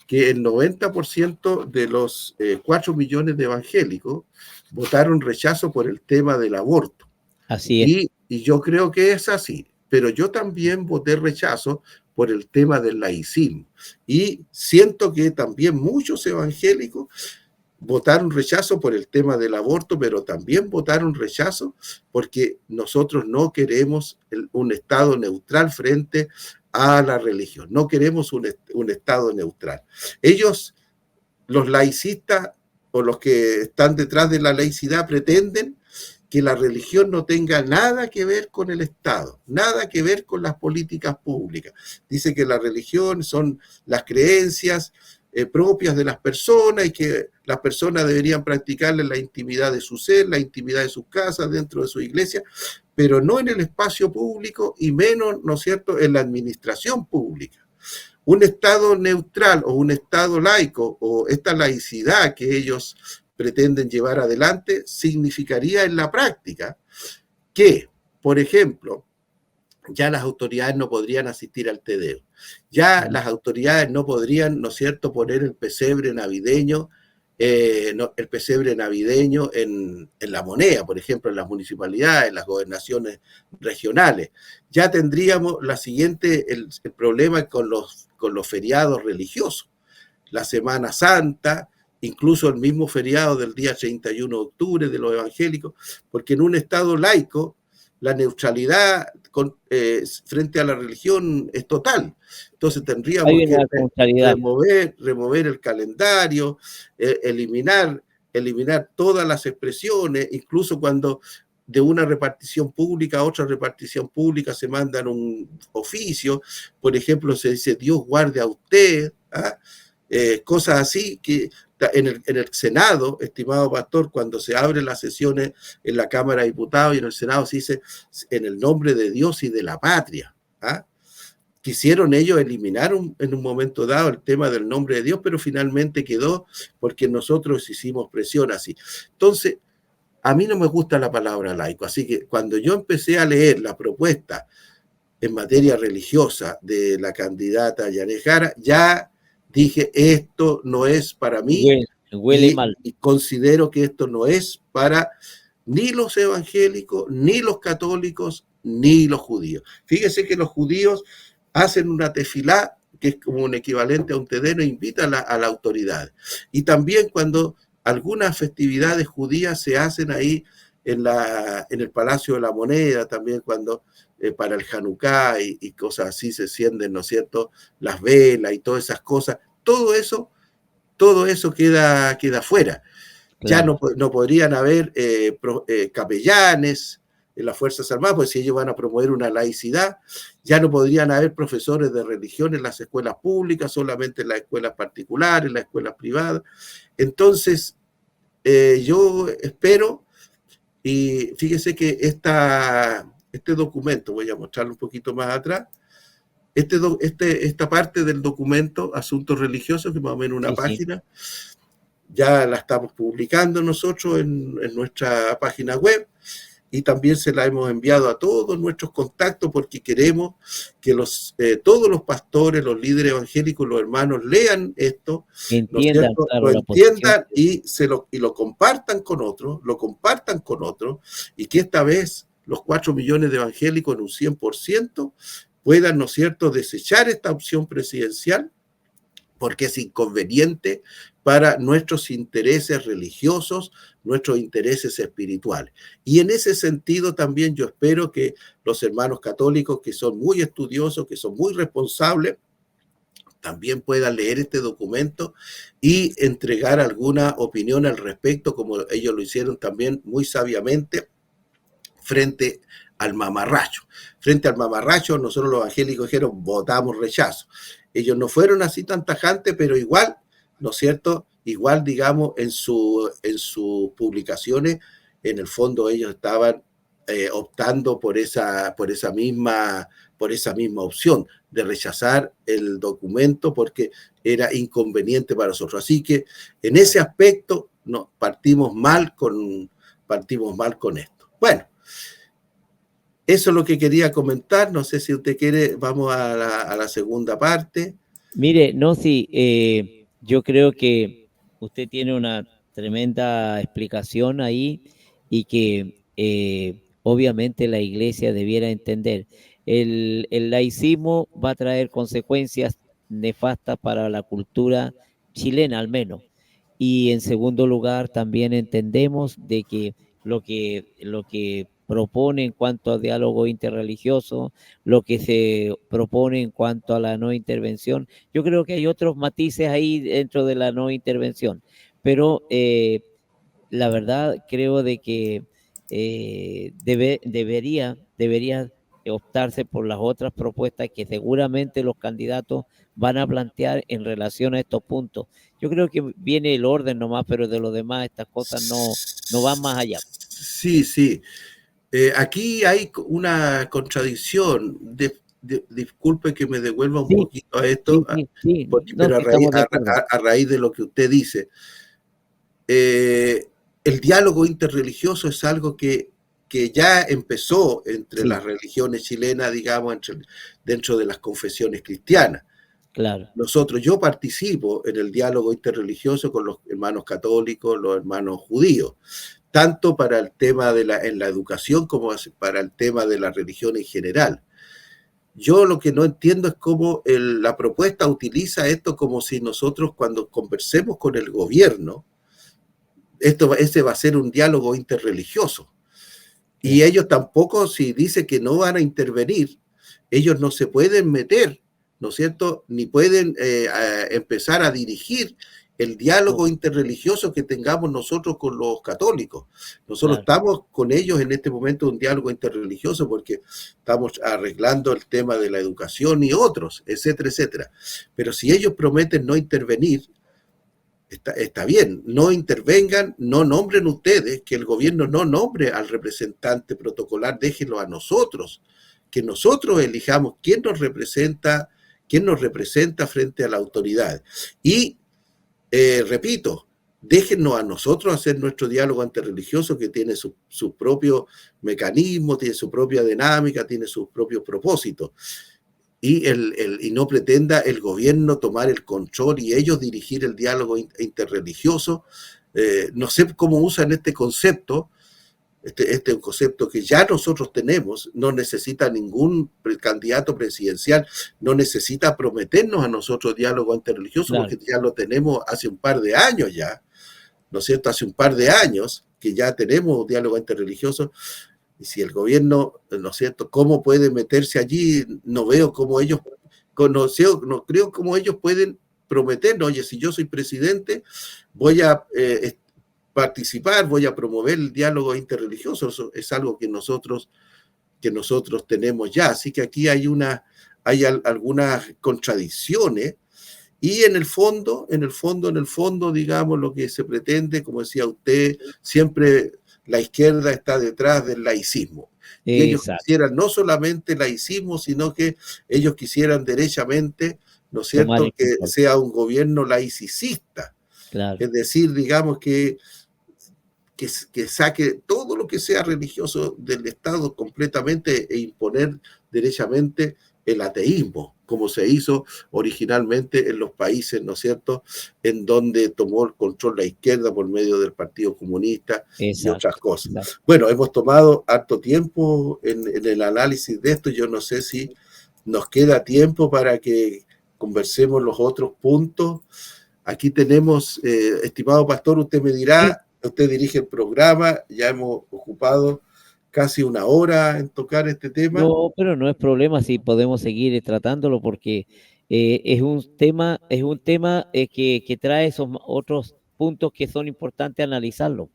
que el 90% de los 4 millones de evangélicos votaron rechazo por el tema del aborto. Así es. Y yo creo que es así, pero yo también voté rechazo por el tema del laicismo. Y siento que también muchos evangélicos votaron rechazo por el tema del aborto, pero también votaron rechazo porque nosotros no queremos un Estado neutral frente a la religión. No queremos un Estado neutral. Ellos, los laicistas o los que están detrás de la laicidad, pretenden que la religión no tenga nada que ver con el Estado, nada que ver con las políticas públicas. Dice que la religión son las creencias propias de las personas y que las personas deberían practicarla en la intimidad de su ser, la intimidad de sus casas, dentro de su iglesia, pero no en el espacio público y menos, ¿no es cierto?, en la administración pública. Un Estado neutral o un Estado laico o esta laicidad que ellos pretenden llevar adelante significaría en la práctica que, por ejemplo, ya las autoridades no podrían asistir al Te Deum. Ya las autoridades no podrían, ¿no es cierto?, poner el pesebre navideño en la moneda, por ejemplo, en las municipalidades, en las gobernaciones regionales. Ya tendríamos el problema con los feriados religiosos. La Semana Santa, incluso el mismo feriado del día 31 de octubre de los evangélicos, porque en un Estado laico la neutralidad frente a la religión es total. Entonces tendríamos que remover el calendario, eliminar todas las expresiones, incluso cuando de una repartición pública a otra repartición pública se mandan un oficio, por ejemplo, se dice Dios guarde a usted, cosas así que en el Senado, estimado pastor, cuando se abren las sesiones en la Cámara de Diputados y en el Senado se dice en el nombre de Dios y de la patria. Quisieron ellos eliminar en un momento dado el tema del nombre de Dios, pero finalmente quedó porque nosotros hicimos presión así. Entonces, a mí no me gusta la palabra laico, así que cuando yo empecé a leer la propuesta en materia religiosa de la candidata Janet Jara, ya dije, esto no es para mí. Huele mal. Y considero que esto no es para ni los evangélicos, ni los católicos, ni los judíos. Fíjese que los judíos hacen una tefilá, que es como un equivalente a un Te Deum, e invitan a la autoridad. Y también cuando algunas festividades judías se hacen ahí en el Palacio de la Moneda, también cuando para el Hanukkah y cosas así se encienden, ¿no es cierto?, las velas y todas esas cosas. Todo eso queda fuera. Ya Claro. no podrían haber capellanes en las Fuerzas Armadas, pues si ellos van a promover una laicidad, ya no podrían haber profesores de religión en las escuelas públicas, solamente en las escuelas particulares, en las escuelas privadas. Entonces, yo espero, y fíjese que este documento, voy a mostrarlo un poquito más atrás, esta parte del documento, Asuntos Religiosos, que más o menos una Sí, sí. página, ya la estamos publicando nosotros en nuestra página web y también se la hemos enviado a todos nuestros contactos porque queremos que todos los pastores, los líderes evangélicos, los hermanos lean esto, ¿no es Entiendan, cierto?, claro, lo la posición. entiendan y lo compartan con otros, y que esta vez los 4 millones de evangélicos en un 100% puedan, ¿no es cierto?, desechar esta opción presidencial porque es inconveniente para nuestros intereses religiosos, nuestros intereses espirituales. Y en ese sentido también yo espero que los hermanos católicos, que son muy estudiosos, que son muy responsables, también puedan leer este documento y entregar alguna opinión al respecto, como ellos lo hicieron también muy sabiamente frente al mamarracho. Frente al mamarracho, nosotros los evangélicos dijeron, votamos rechazo. Ellos no fueron así tan tajantes, pero igual, ¿no es cierto?, igual, digamos, en sus publicaciones, en el fondo ellos estaban optando por esa misma opción de rechazar el documento porque era inconveniente para nosotros. Así que en ese aspecto no, partimos mal con esto. Bueno, eso es lo que quería comentar. No sé si usted quiere, vamos a la segunda parte. Mire, no, sí, yo creo que usted tiene una tremenda explicación ahí y que obviamente la iglesia debiera entender. El laicismo va a traer consecuencias nefastas para la cultura chilena, al menos. Y en segundo lugar, también entendemos de que lo que propone en cuanto a diálogo interreligioso, lo que se propone en cuanto a la no intervención, yo creo que hay otros matices ahí dentro de la no intervención, pero la verdad creo de que debería optarse por las otras propuestas que seguramente los candidatos van a plantear en relación a estos puntos. Yo creo que viene el orden nomás, pero de lo demás estas cosas no van más allá. Sí, sí. Aquí hay una contradicción. Disculpe que me devuelva un Sí, poquito a esto, sí, no, pero sí estamos de acuerdo. a raíz de lo que usted dice. El diálogo interreligioso es algo que ya empezó entre Sí, las religiones chilenas, digamos, dentro de las confesiones cristianas. claro, Yo participo en el diálogo interreligioso con los hermanos católicos, los hermanos judíos, tanto para el tema en la educación como para el tema de la religión en general. Yo lo que no entiendo es cómo la propuesta utiliza esto como si nosotros cuando conversemos con el gobierno, ese va a ser un diálogo interreligioso. Y claro, ellos tampoco, si dicen que no van a intervenir, ellos no se pueden meter, ¿no es cierto?, ni pueden empezar a dirigir el diálogo interreligioso que tengamos nosotros con los católicos. Nosotros claro, estamos con ellos en este momento en un diálogo interreligioso porque estamos arreglando el tema de la educación y otros, etcétera, etcétera. Pero si ellos prometen no intervenir, está bien, no intervengan, no nombren ustedes, que el gobierno no nombre al representante protocolar, déjenlo a nosotros, que nosotros elijamos quién nos representa frente a la autoridad. Y repito, déjennos a nosotros hacer nuestro diálogo interreligioso que tiene su propio mecanismo, tiene su propia dinámica, tiene sus propios propósitos. Y no pretenda el gobierno tomar el control y ellos dirigir el diálogo interreligioso. No sé cómo usan este concepto, este es un concepto que ya nosotros tenemos, no necesita ningún candidato presidencial, no necesita prometernos a nosotros diálogo interreligioso, claro. porque ya lo tenemos hace un par de años ya. ¿no es cierto?, hace un par de años que ya tenemos diálogo interreligioso, y si el gobierno, ¿no es cierto?, ¿cómo puede meterse allí? No veo cómo ellos, no creo cómo ellos pueden prometer, oye, si yo soy presidente, voy a participar, voy a promover el diálogo interreligioso. Eso es algo que nosotros tenemos ya. Así que aquí hay algunas contradicciones, y en el fondo, digamos, lo que se pretende, como decía usted, siempre la izquierda está detrás del laicismo. Y ellos quisieran no solamente laicismo, sino que ellos quisieran derechamente, ¿no es cierto?, que sea un gobierno laicista. Claro. Es decir, digamos que saque todo lo que sea religioso del Estado completamente e imponer derechamente el ateísmo, como se hizo originalmente en los países, ¿no es cierto?, en donde tomó el control la izquierda por medio del Partido Comunista. Exacto, y otras cosas. Exacto. Bueno, hemos tomado harto tiempo en el análisis de esto. Yo no sé si nos queda tiempo para que conversemos los otros puntos. Aquí tenemos, estimado pastor, usted me dirá, usted dirige el programa, ya hemos ocupado casi una hora en tocar este tema. No, pero no es problema si podemos seguir tratándolo, porque es un tema que trae esos otros puntos que son importantes analizarlo.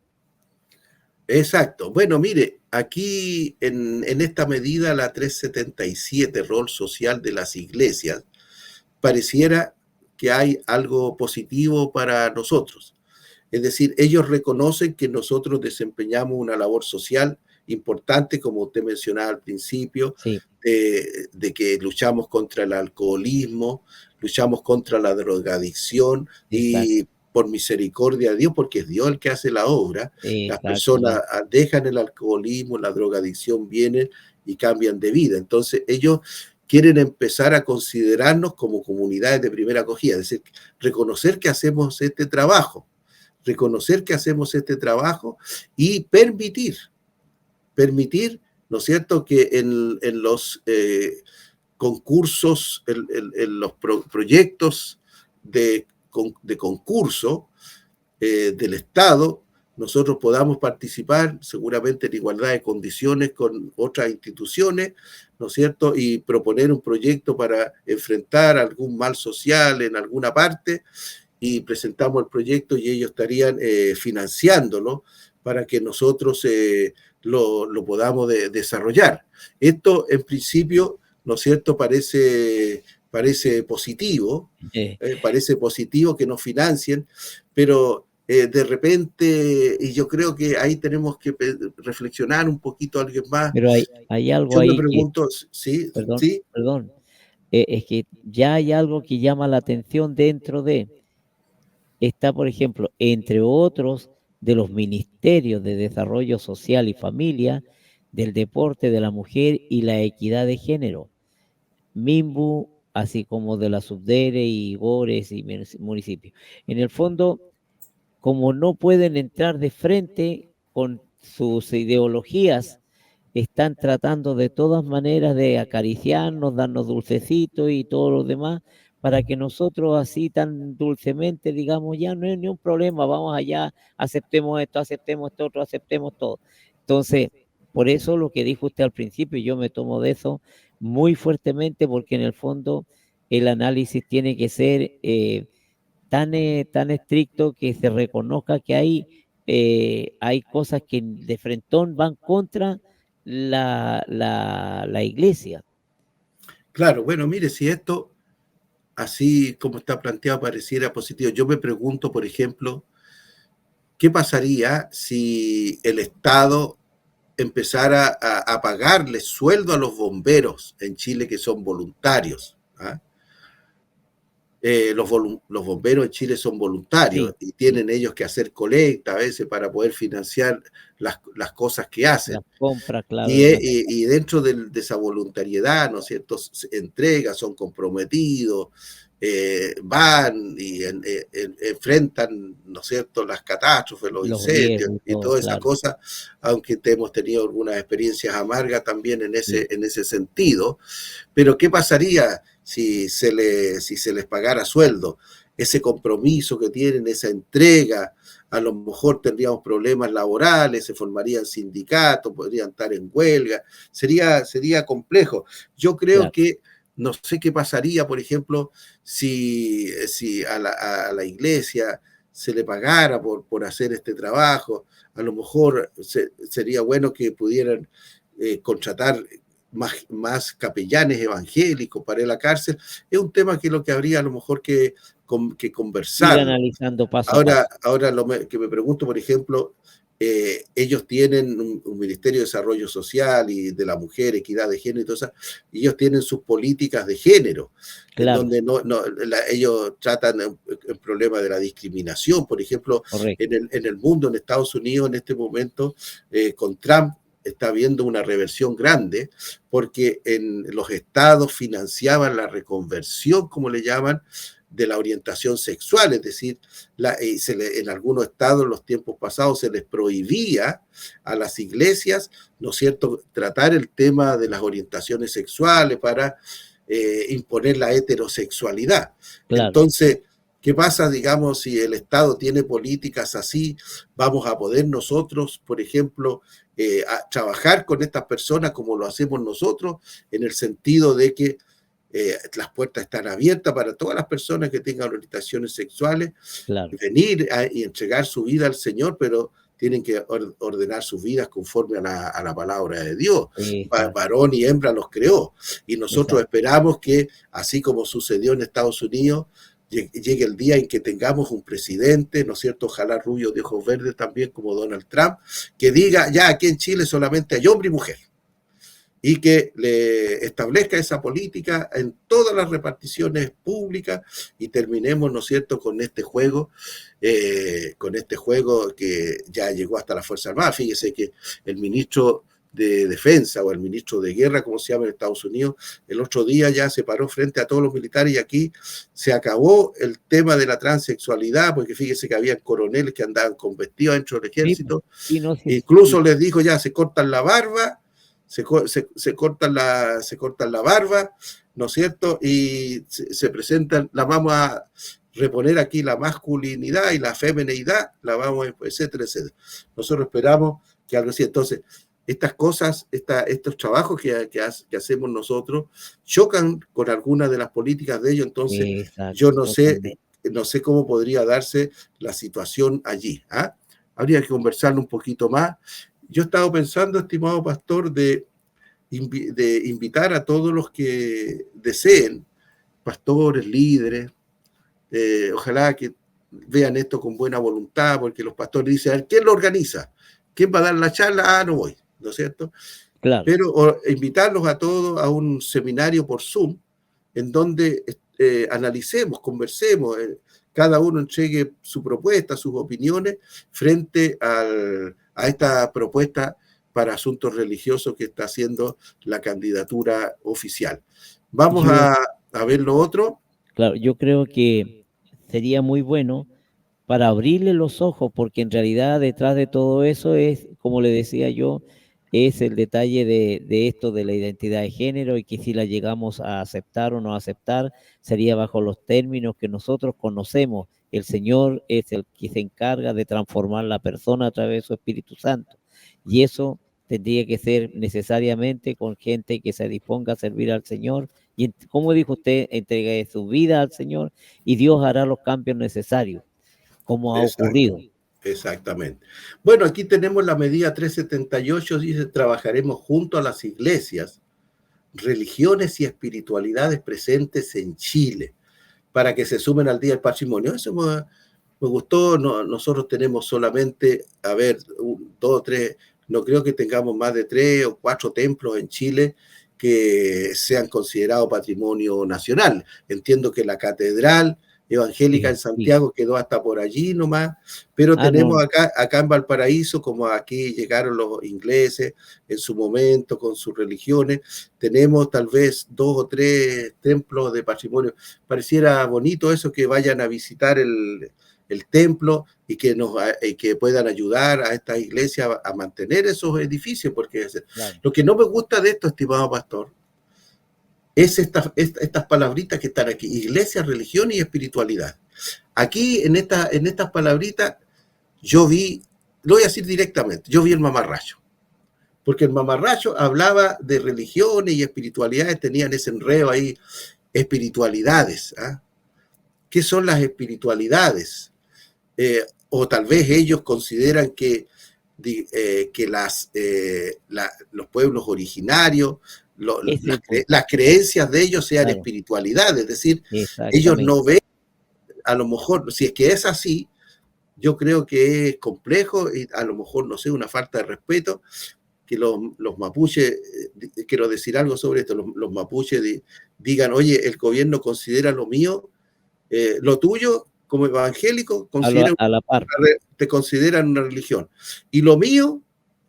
Exacto. Bueno, mire, aquí en esta medida, la 377, rol social de las iglesias, pareciera que hay algo positivo para nosotros. Es decir, ellos reconocen que nosotros desempeñamos una labor social importante, como usted mencionaba al principio, sí, de que luchamos contra el alcoholismo, luchamos contra la drogadicción. Exacto. Y por misericordia de Dios, porque es Dios el que hace la obra, exacto, las personas dejan el alcoholismo, la drogadicción, vienen y cambian de vida. Entonces ellos quieren empezar a considerarnos como comunidades de primera acogida, es decir, reconocer que hacemos este trabajo y permitir, ¿no es cierto?, que en los concursos, en los proyectos de concurso del Estado, nosotros podamos participar seguramente en igualdad de condiciones con otras instituciones, ¿no es cierto?, y proponer un proyecto para enfrentar algún mal social en alguna parte, y presentamos el proyecto y ellos estarían financiándolo para que nosotros lo podamos desarrollar. Esto, en principio, ¿no es cierto?, parece positivo, parece positivo que nos financien, pero de repente, y yo creo que ahí tenemos que reflexionar un poquito, alguien más. Pero hay algo yo ahí. Yo me pregunto, ¿sí? Perdón, ¿sí? Perdón. Es que ya hay algo que llama la atención dentro de. Está, por ejemplo, entre otros, de los ministerios de Desarrollo Social y Familia, del Deporte, de la Mujer y la Equidad de Género, MIMBU, así como de la Subdere y Gores y municipios. En el fondo, como no pueden entrar de frente con sus ideologías, están tratando de todas maneras de acariciarnos, darnos dulcecitos y todo lo demás, para que nosotros así tan dulcemente digamos, ya no hay ni un problema, vamos allá, aceptemos esto otro, aceptemos todo. Entonces, por eso lo que dijo usted al principio, yo me tomo de eso muy fuertemente, porque en el fondo el análisis tiene que ser tan estricto que se reconozca que hay cosas que de frentón van contra la iglesia. Claro, bueno, mire, si esto, así como está planteado, pareciera positivo, yo me pregunto, por ejemplo, ¿qué pasaría si el Estado empezara a pagarle sueldo a los bomberos en Chile, que son voluntarios? ¿Ah? Los bomberos en Chile son voluntarios, sí, y tienen ellos que hacer colecta a veces para poder financiar las cosas que hacen. Las compras, claro. Y dentro de esa voluntariedad, ¿no es cierto?, entregas, son comprometidos, van y enfrentan, ¿no es cierto?, las catástrofes, los incendios y todas esas cosas, aunque hemos tenido algunas experiencias amargas también en ese sentido. Pero ¿qué pasaría si se les pagara sueldo? Ese compromiso que tienen, esa entrega a lo mejor tendríamos problemas laborales, se formarían sindicatos, podrían estar en huelga, sería complejo. Yo creo Claro. que no sé qué pasaría, por ejemplo, si a la iglesia se le pagara por hacer este trabajo. A lo mejor sería bueno que pudieran contratar más capellanes evangélicos para ir a la cárcel. Es un tema que lo que habría a lo mejor que Ir conversarlo. analizando paso a Ahora, paso. ahora que me pregunto, por ejemplo, ellos tienen un Ministerio de Desarrollo Social y de la Mujer, Equidad de Género y todo eso, y ellos tienen sus políticas de género, en Claro, donde ellos tratan el problema de la discriminación. Por ejemplo, correcto. en el mundo, en Estados Unidos, en este momento, con Trump, está habiendo una reversión grande, porque en los estados financiaban la reconversión, como le llaman, de la orientación sexual, es decir, en algunos estados en los tiempos pasados se les prohibía a las iglesias, ¿no es cierto?, tratar el tema de las orientaciones sexuales para imponer la heterosexualidad. Claro, Entonces, ¿qué pasa, digamos, si el Estado tiene políticas así? Vamos a poder nosotros, por ejemplo, a trabajar con estas personas como lo hacemos nosotros, en el sentido de que las puertas están abiertas para todas las personas que tengan orientaciones sexuales, claro. venir y entregar su vida al Señor, pero tienen que ordenar sus vidas conforme a la palabra de Dios. Exacto, Varón y hembra los creó. Y nosotros exacto. esperamos que, así como sucedió en Estados Unidos, llegue el día en que tengamos un presidente, ¿no es cierto? Ojalá rubio de ojos verdes también, como Donald Trump, que diga, ya aquí en Chile solamente hay hombre y mujer, y que le establezca esa política en todas las reparticiones públicas y terminemos, ¿no es cierto?, con este juego que ya llegó hasta la Fuerza Armada. Fíjese que el ministro de Defensa o el ministro de Guerra, como se llama en Estados Unidos, el otro día ya se paró frente a todos los militares y aquí se acabó el tema de la transexualidad, porque fíjese que había coroneles que andaban con vestidos dentro del Sí, pues, ejército, sí, no, sí, incluso sí, les dijo ya, se cortan la barba, se cortan la barba, ¿no es cierto? Y se presentan, la vamos a reponer aquí la masculinidad y la femineidad, la vamos a, etcétera, etcétera. Nosotros esperamos que algo así. Entonces, estas cosas, estos trabajos que hacemos nosotros chocan con algunas de las políticas de ellos, entonces yo exacto, totalmente. no sé cómo podría darse la situación allí. ¿Ah? Habría que conversarlo un poquito más. Yo he estado pensando, estimado pastor, de invitar a todos los que deseen, pastores, líderes, ojalá que vean esto con buena voluntad, porque los pastores dicen, a ver, ¿quién lo organiza? ¿Quién va a dar la charla? Ah, no voy, ¿no es cierto? Claro, Pero invitarlos a todos a un seminario por Zoom, en donde analicemos, conversemos, cada uno entregue su propuesta, sus opiniones frente a esta propuesta para asuntos religiosos que está haciendo la candidatura oficial. Vamos yo, a ver lo otro. claro, yo creo que sería muy bueno para abrirle los ojos, porque en realidad detrás de todo eso es, como le decía yo, es el detalle de esto de la identidad de género y que si la llegamos a aceptar o no aceptar, sería bajo los términos que nosotros conocemos. El Señor es el que se encarga de transformar la persona a través de su Espíritu Santo. Y eso tendría que ser necesariamente con gente que se disponga a servir al Señor. Y como dijo usted, entregue su vida al Señor y Dios hará los cambios necesarios como ha Exacto, ocurrido. exactamente. Bueno, aquí tenemos la medida 378, dice, trabajaremos junto a las iglesias, religiones y espiritualidades presentes en Chile para que se sumen al Día del Patrimonio. Eso me gustó. No, nosotros tenemos solamente, a ver, dos o tres, no creo que tengamos más de 3 o 4 templos en Chile que sean considerados patrimonio nacional. Entiendo que la catedral evangélica en Sí, sí. Santiago quedó hasta por allí nomás, pero Ah, no, tenemos acá en Valparaíso, como aquí llegaron los ingleses en su momento con sus religiones, tenemos tal vez 2 o 3 templos de patrimonio. Pareciera bonito eso, que vayan a visitar el templo y que puedan ayudar a estas iglesias a mantener esos edificios, porque claro. lo que no me gusta de esto, estimado pastor, es estas palabritas que están aquí: iglesia, religión y espiritualidad. Aquí en estas palabritas yo vi, lo voy a decir directamente, yo vi el mamarracho. Porque el mamarracho hablaba de religiones y espiritualidades, tenían ese enredo ahí, espiritualidades. ¿Ah? ¿Qué son las espiritualidades? O tal vez ellos consideran que los pueblos originarios, las creencias de ellos sean espiritualidades, es decir, ellos no ven, a lo mejor, si es que es así, yo creo que es complejo y a lo mejor, no sé, una falta de respeto, que los mapuches, quiero decir algo sobre esto, los mapuches digan, oye, el gobierno considera lo mío, lo tuyo, como evangélico, a la par. te consideran una religión. Y lo mío,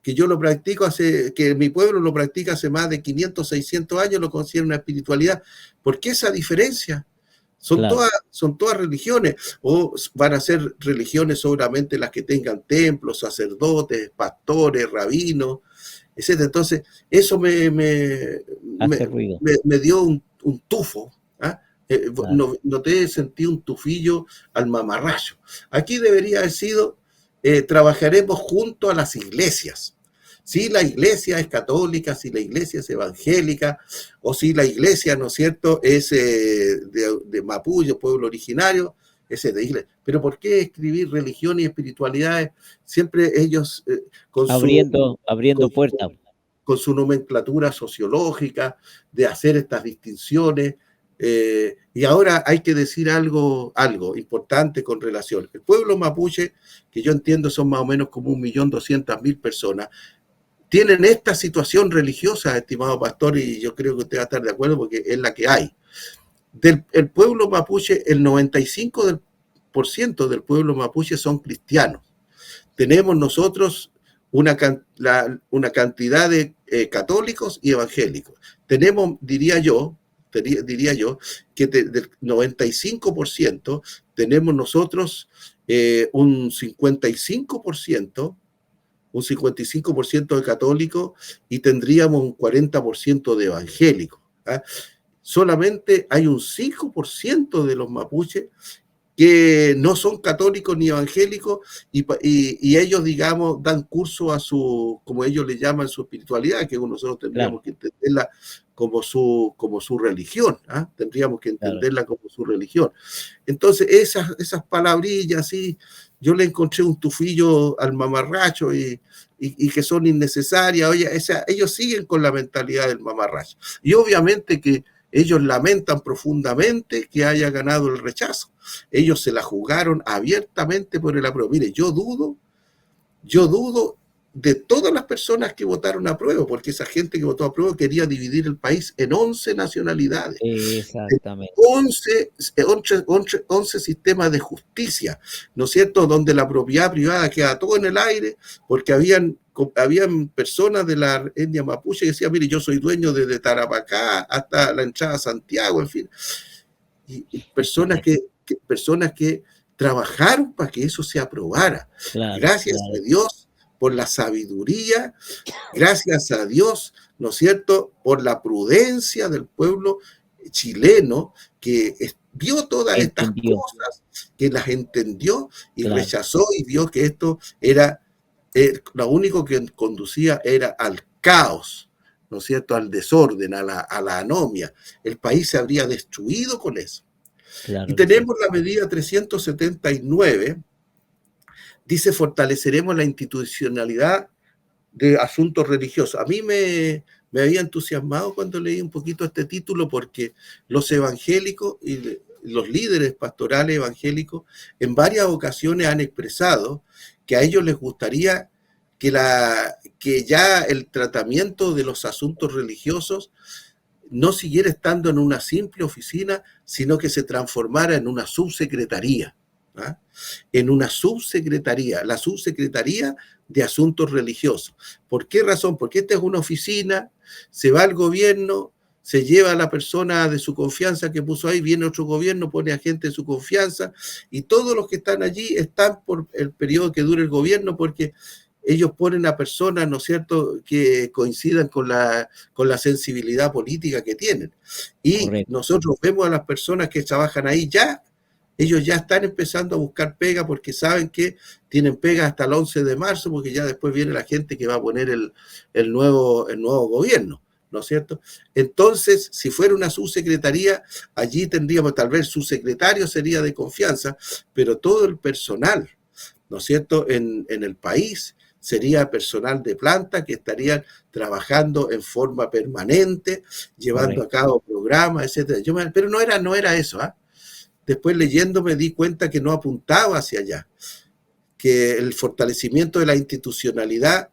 que yo lo practico que mi pueblo lo practica hace más de 500, 600 años, lo considera una espiritualidad. ¿Por qué esa diferencia? Son todas religiones, o van a ser religiones solamente las que tengan templos, sacerdotes, pastores, rabinos, etc. Entonces, eso me dio un tufo. ¿Ah? Noté, sentí un tufillo al mamarracho. Aquí debería haber sido, trabajaremos junto a las iglesias. Si la iglesia es católica, si la iglesia es evangélica, o si la iglesia, ¿no es cierto?, es de Mapuche, pueblo originario, ese de iglesia. Pero ¿por qué escribir religión y espiritualidades? Siempre ellos abriendo puertas. Con su nomenclatura sociológica, de hacer estas distinciones. Y ahora hay que decir algo importante con relación. El pueblo mapuche, que yo entiendo son más o menos como 1.200.000 personas, tienen esta situación religiosa, estimado pastor, y yo creo que usted va a estar de acuerdo porque es la que hay. El pueblo mapuche, el 95% del pueblo mapuche son cristianos. Tenemos nosotros una cantidad de católicos y evangélicos. Tenemos, diría yo, que del 95% tenemos nosotros un 55% de católicos y tendríamos un 40% de evangélicos. ¿Ah? Solamente hay un 5% de los mapuches que no son católicos ni evangélicos y ellos, digamos, dan curso a su, como ellos le llaman, su espiritualidad, que nosotros tendríamos que entenderla como su religión, ¿ah? Tendríamos que entenderla como su religión. Entonces, esas palabrillas, sí, yo le encontré un tufillo al mamarracho y que son innecesarias. Oye, ellos siguen con la mentalidad del mamarracho. Y obviamente que ellos lamentan profundamente que haya ganado el rechazo. Ellos se la jugaron abiertamente por el apruebo. Mire, yo dudo de todas las personas que votaron a prueba, porque esa gente que votó a prueba quería dividir el país en 11 nacionalidades. Exactamente. 11 sistemas de justicia, ¿no es cierto?, donde la propiedad privada queda todo en el aire, porque habían personas de la etnia mapuche que decían, mire, yo soy dueño desde Tarapacá hasta la entrada a Santiago, en fin. Y personas que trabajaron para que eso se aprobara. Gracias a Dios por la sabiduría, gracias a Dios, ¿no es cierto?, por la prudencia del pueblo chileno que vio todas estas cosas, que las entendió y rechazó y vio que esto era lo único que conducía era al caos, ¿no es cierto?, al desorden, a la anomia. El país se habría destruido con eso. Y tenemos la medida 379, dice, fortaleceremos la institucionalidad de asuntos religiosos. A mí me había entusiasmado cuando leí un poquito este título, porque los evangélicos y los líderes pastorales evangélicos en varias ocasiones han expresado que a ellos les gustaría que ya el tratamiento de los asuntos religiosos no siguiera estando en una simple oficina, sino que se transformara en una subsecretaría. ¿Ah? En una subsecretaría, la subsecretaría de asuntos religiosos. ¿Por qué razón? Porque esta es una oficina, se va al gobierno, se lleva a la persona de su confianza que puso ahí, viene otro gobierno, pone a gente de su confianza, y todos los que están allí están por el periodo que dure el gobierno, porque ellos ponen a personas, ¿no es cierto?, que coincidan con la sensibilidad política que tienen. Y nosotros vemos a las personas que trabajan ahí ya ellos ya están empezando a buscar pega porque saben que tienen pega hasta el 11 de marzo, porque ya después viene la gente que va a poner el nuevo gobierno, ¿no es cierto? Entonces, si fuera una subsecretaría, allí tendríamos, tal vez su secretario sería de confianza, pero todo el personal, ¿no es cierto?, en el país sería personal de planta que estarían trabajando en forma permanente, llevando a cabo programas, etcétera. Pero no era eso, ¿ah? Después leyendo me di cuenta que no apuntaba hacia allá, que el fortalecimiento de la institucionalidad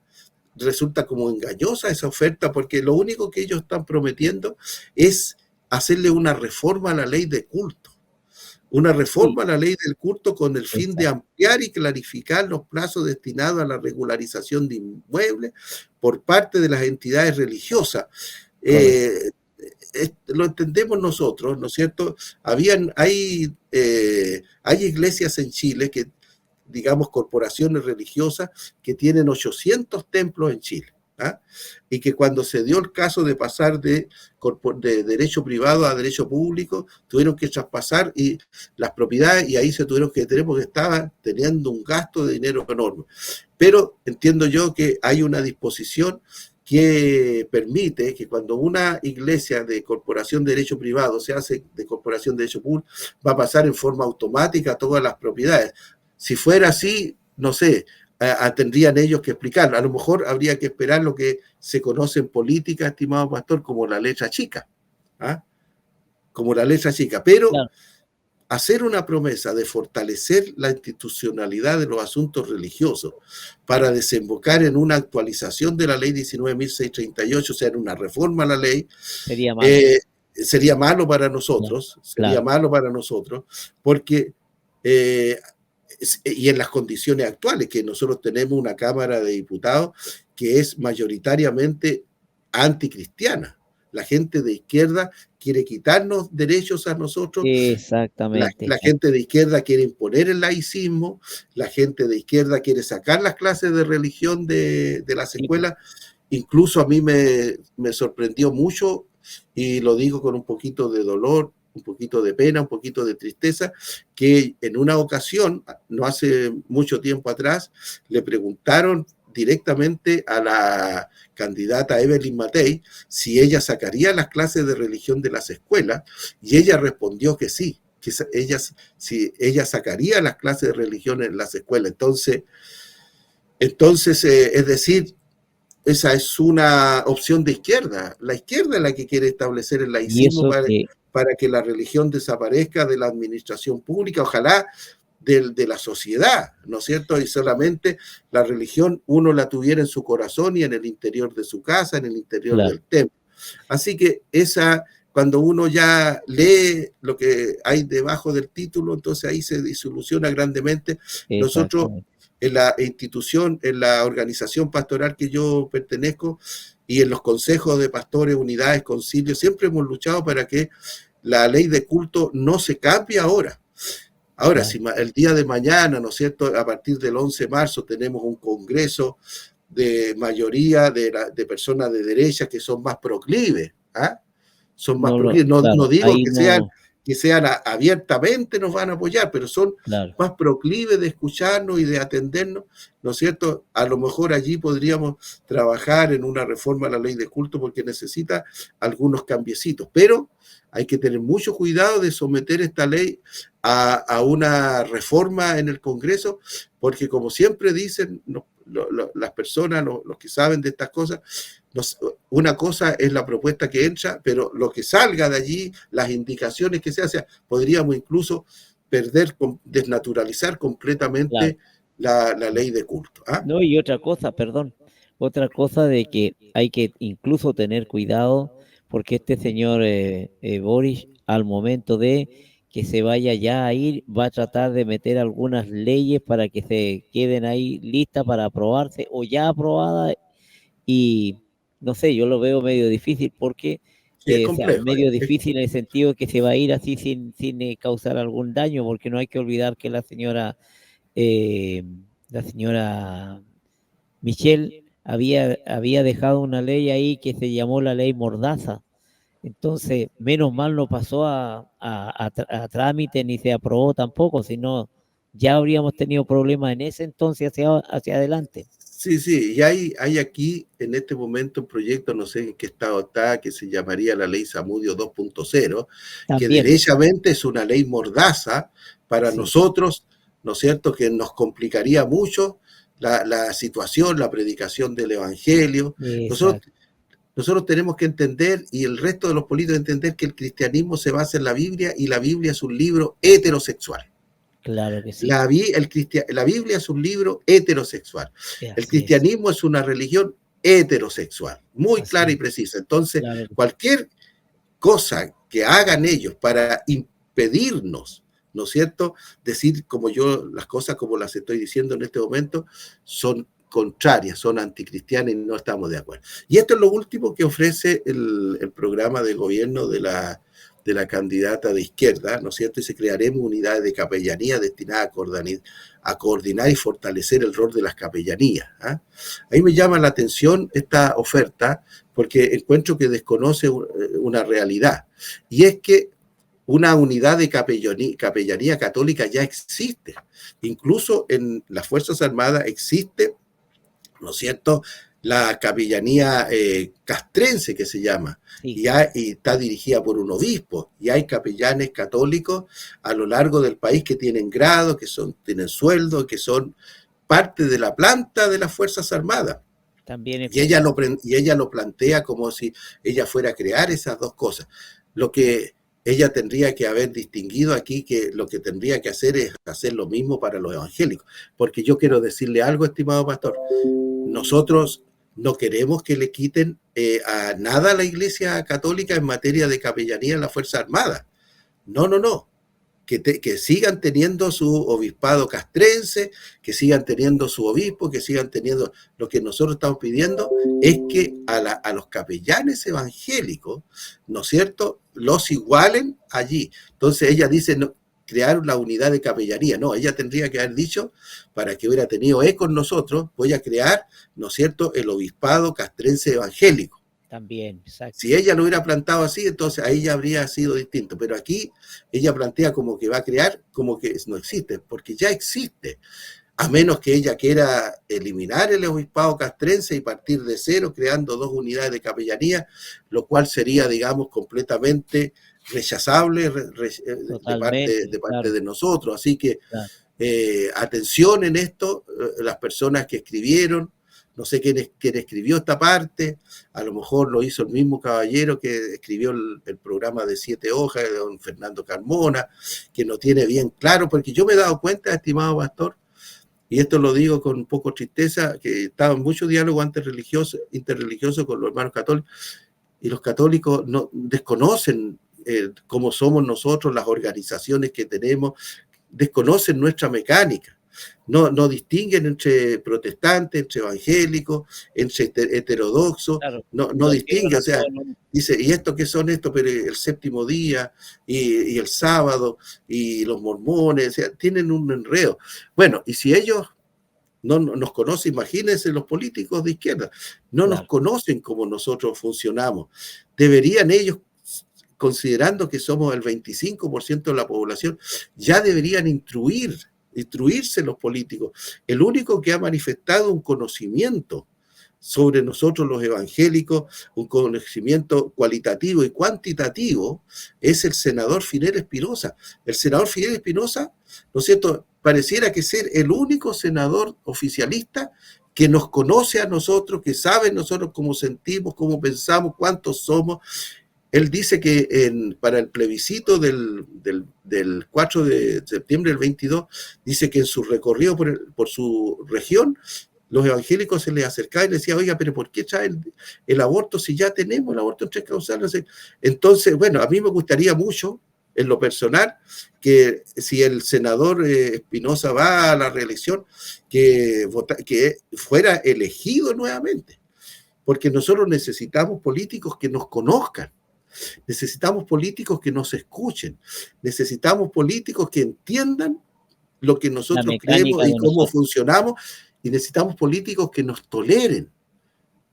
resulta como engañosa esa oferta, porque lo único que ellos están prometiendo es hacerle una reforma a la ley de culto. Una reforma a la ley del culto con el fin de ampliar y clarificar los plazos destinados a la regularización de inmuebles por parte de las entidades religiosas. Lo entendemos nosotros, ¿no es cierto? Hay iglesias en Chile que, digamos, corporaciones religiosas que tienen 800 templos en Chile. ¿Ah? Y que cuando se dio el caso de pasar de derecho privado a derecho público, tuvieron que traspasar y las propiedades, y ahí se tuvieron que detener porque estaban teniendo un gasto de dinero enorme. Pero entiendo yo que hay una disposición que permite que cuando una iglesia de corporación de derecho privado se hace de corporación de derecho público, va a pasar en forma automática a todas las propiedades. Si fuera así, no sé, tendrían ellos que explicarlo. A lo mejor habría que esperar lo que se conoce en política, estimado pastor, como la letra chica. ¿Ah? Como la letra chica. Pero hacer una promesa de fortalecer la institucionalidad de los asuntos religiosos para desembocar en una actualización de la ley 19.638, o sea, en una reforma a la ley, sería malo para nosotros, malo para nosotros, porque y en las condiciones actuales, que nosotros tenemos una Cámara de Diputados que es mayoritariamente anticristiana. La gente de izquierda quiere quitarnos derechos a nosotros. Exactamente. La gente de izquierda quiere imponer el laicismo, la gente de izquierda quiere sacar las clases de religión de las escuelas. Incluso a mí me sorprendió mucho, y lo digo con un poquito de dolor, un poquito de pena, un poquito de tristeza, que en una ocasión, no hace mucho tiempo atrás, le preguntaron directamente a la candidata Evelyn Matei si ella sacaría las clases de religión de las escuelas, y ella respondió que sí, que ella sacaría las clases de religión en las escuelas. Entonces es decir, esa es una opción de izquierda. La izquierda es la que quiere establecer el laicismo para que la religión desaparezca de la administración pública, ojalá de la sociedad, ¿no es cierto? Y solamente la religión uno la tuviera en su corazón y en el interior de su casa, en el interior del templo. Así que cuando uno ya lee lo que hay debajo del título, entonces ahí se disoluciona grandemente. Nosotros en la institución, en la organización pastoral que yo pertenezco y en los consejos de pastores, unidades, concilios, siempre hemos luchado para que la ley de culto no se cambie ahora. Ahora, si el día de mañana, ¿no es cierto?, a partir del 11 de marzo tenemos un congreso de mayoría de personas de derecha que son más proclives, ¿ah? Son más proclives. No digo que sean abiertamente nos van a apoyar, pero son más proclives de escucharnos y de atendernos, ¿no es cierto? A lo mejor allí podríamos trabajar en una reforma a la ley de culto porque necesita algunos cambiecitos, pero hay que tener mucho cuidado de someter esta ley a una reforma en el Congreso, porque como siempre dicen las personas, los que saben de estas cosas, una cosa es la propuesta que entra, pero lo que salga de allí, las indicaciones que se hacen, podríamos incluso desnaturalizar completamente la ley de culto. ¿Ah? No, y otra cosa de que hay que incluso tener cuidado, porque este señor Boris, al momento de que se vaya ya a ir, va a tratar de meter algunas leyes para que se queden ahí listas para aprobarse o ya aprobadas, y no sé, yo lo veo medio difícil porque medio difícil en el sentido que se va a ir así sin causar algún daño, porque no hay que olvidar que la señora Michelle había dejado una ley ahí que se llamó la ley Mordaza, Entonces, menos mal no pasó a trámite ni se aprobó tampoco, sino ya habríamos tenido problemas en ese entonces hacia adelante. Sí, sí, y hay aquí en este momento un proyecto, no sé en qué estado está, que se llamaría la ley Zamudio 2.0, que También, derechamente es una ley mordaza para sí, nosotros, ¿no es cierto?, que nos complicaría mucho la situación, la predicación del Evangelio. Nosotros, exacto, nosotros tenemos que entender, y el resto de los políticos entender, que el cristianismo se basa en la Biblia, y la Biblia es un libro heterosexual. claro que sí, La Biblia es un libro heterosexual. El así es, cristianismo es una religión heterosexual, muy así clara y es, precisa. Entonces, claro, cualquier cosa que hagan ellos para impedirnos, ¿no es cierto?, decir como yo las cosas como las estoy diciendo en este momento, son contrarias, son anticristianas y no estamos de acuerdo. Y esto es lo último que ofrece el programa de gobierno de la candidata de izquierda, ¿no es cierto? Y se crearemos unidades de capellanía destinadas a coordinar y fortalecer el rol de las capellanías. ¿Ah? Ahí me llama la atención esta oferta porque encuentro que desconoce una realidad, y es que una unidad de capellanía católica ya existe. Incluso en las Fuerzas Armadas existe, ¿no es cierto?, la capellanía castrense, que se llama, sí, y está dirigida por un obispo, y hay capellanes católicos a lo largo del país que tienen grado, tienen sueldo, que son parte de la planta de las Fuerzas Armadas. también es Y ella lo plantea como si ella fuera a crear esas dos cosas. Lo que ella tendría que haber distinguido aquí, que lo que tendría que hacer es hacer lo mismo para los evangélicos. Porque yo quiero decirle algo, estimado pastor. Nosotros no queremos que le quiten a nada a la Iglesia Católica en materia de capellanía en la Fuerza Armada. No, no, no. Que sigan teniendo su obispado castrense, que sigan teniendo su obispo, que sigan teniendo. Lo que nosotros estamos pidiendo es que a los capellanes evangélicos, ¿no es cierto?, los igualen allí. Entonces ella dice, no, crear la unidad de capellanía. No, ella tendría que haber dicho, para que hubiera tenido eco en nosotros, voy a crear, ¿no es cierto?, el obispado castrense evangélico. también, exacto, Si ella lo hubiera plantado así, entonces ahí ya habría sido distinto. Pero aquí ella plantea como que va a crear, como que no existe, porque ya existe. A menos que ella quiera eliminar el obispado castrense y partir de cero, creando dos unidades de capellanía, lo cual sería, digamos, completamente rechazable totalmente, de parte claro, de nosotros. Así que claro. atención en esto, las personas que escribieron, no sé quién escribió esta parte, a lo mejor lo hizo el mismo caballero que escribió el programa de 7 hojas, de don Fernando Carmona, que no tiene bien claro, porque yo me he dado cuenta, estimado pastor, y esto lo digo con un poco tristeza, que estaba en mucho diálogo interreligioso con los hermanos católicos, y los católicos no desconocen cómo somos nosotros, las organizaciones que tenemos, desconocen nuestra mecánica. No distinguen entre protestantes, entre evangélicos, entre heterodoxos, Claro, no lo distingue, cierran o a todo sea, el mundo. dice, ¿y esto qué son esto? Pero el séptimo día y el sábado y los mormones, o sea, tienen un enredo. Bueno, y si ellos no nos conocen, imagínense los políticos de izquierda, no nos Claro, conocen como nosotros funcionamos. Deberían ellos, considerando que somos el 25% de la población, ya deberían instruirse los políticos. El único que ha manifestado un conocimiento sobre nosotros los evangélicos, un conocimiento cualitativo y cuantitativo, es el senador Fidel Espinosa. El senador Fidel Espinosa, ¿no es cierto?, pareciera que ser el único senador oficialista que nos conoce a nosotros, que sabe nosotros cómo sentimos, cómo pensamos, cuántos somos. Él dice que para el plebiscito del 4 de septiembre del 22, dice que en su recorrido por su región, los evangélicos se les acercaba y les decía, oiga, pero ¿por qué traen el aborto si ya tenemos el aborto en 3 causales? Entonces, bueno, a mí me gustaría mucho, en lo personal, que si el senador Espinosa va a la reelección, que fuera elegido nuevamente, porque nosotros necesitamos políticos que nos conozcan. Necesitamos políticos que nos escuchen, necesitamos políticos que entiendan lo que la nosotros creemos mecánica y de cómo nosotros. funcionamos, y necesitamos políticos que nos toleren,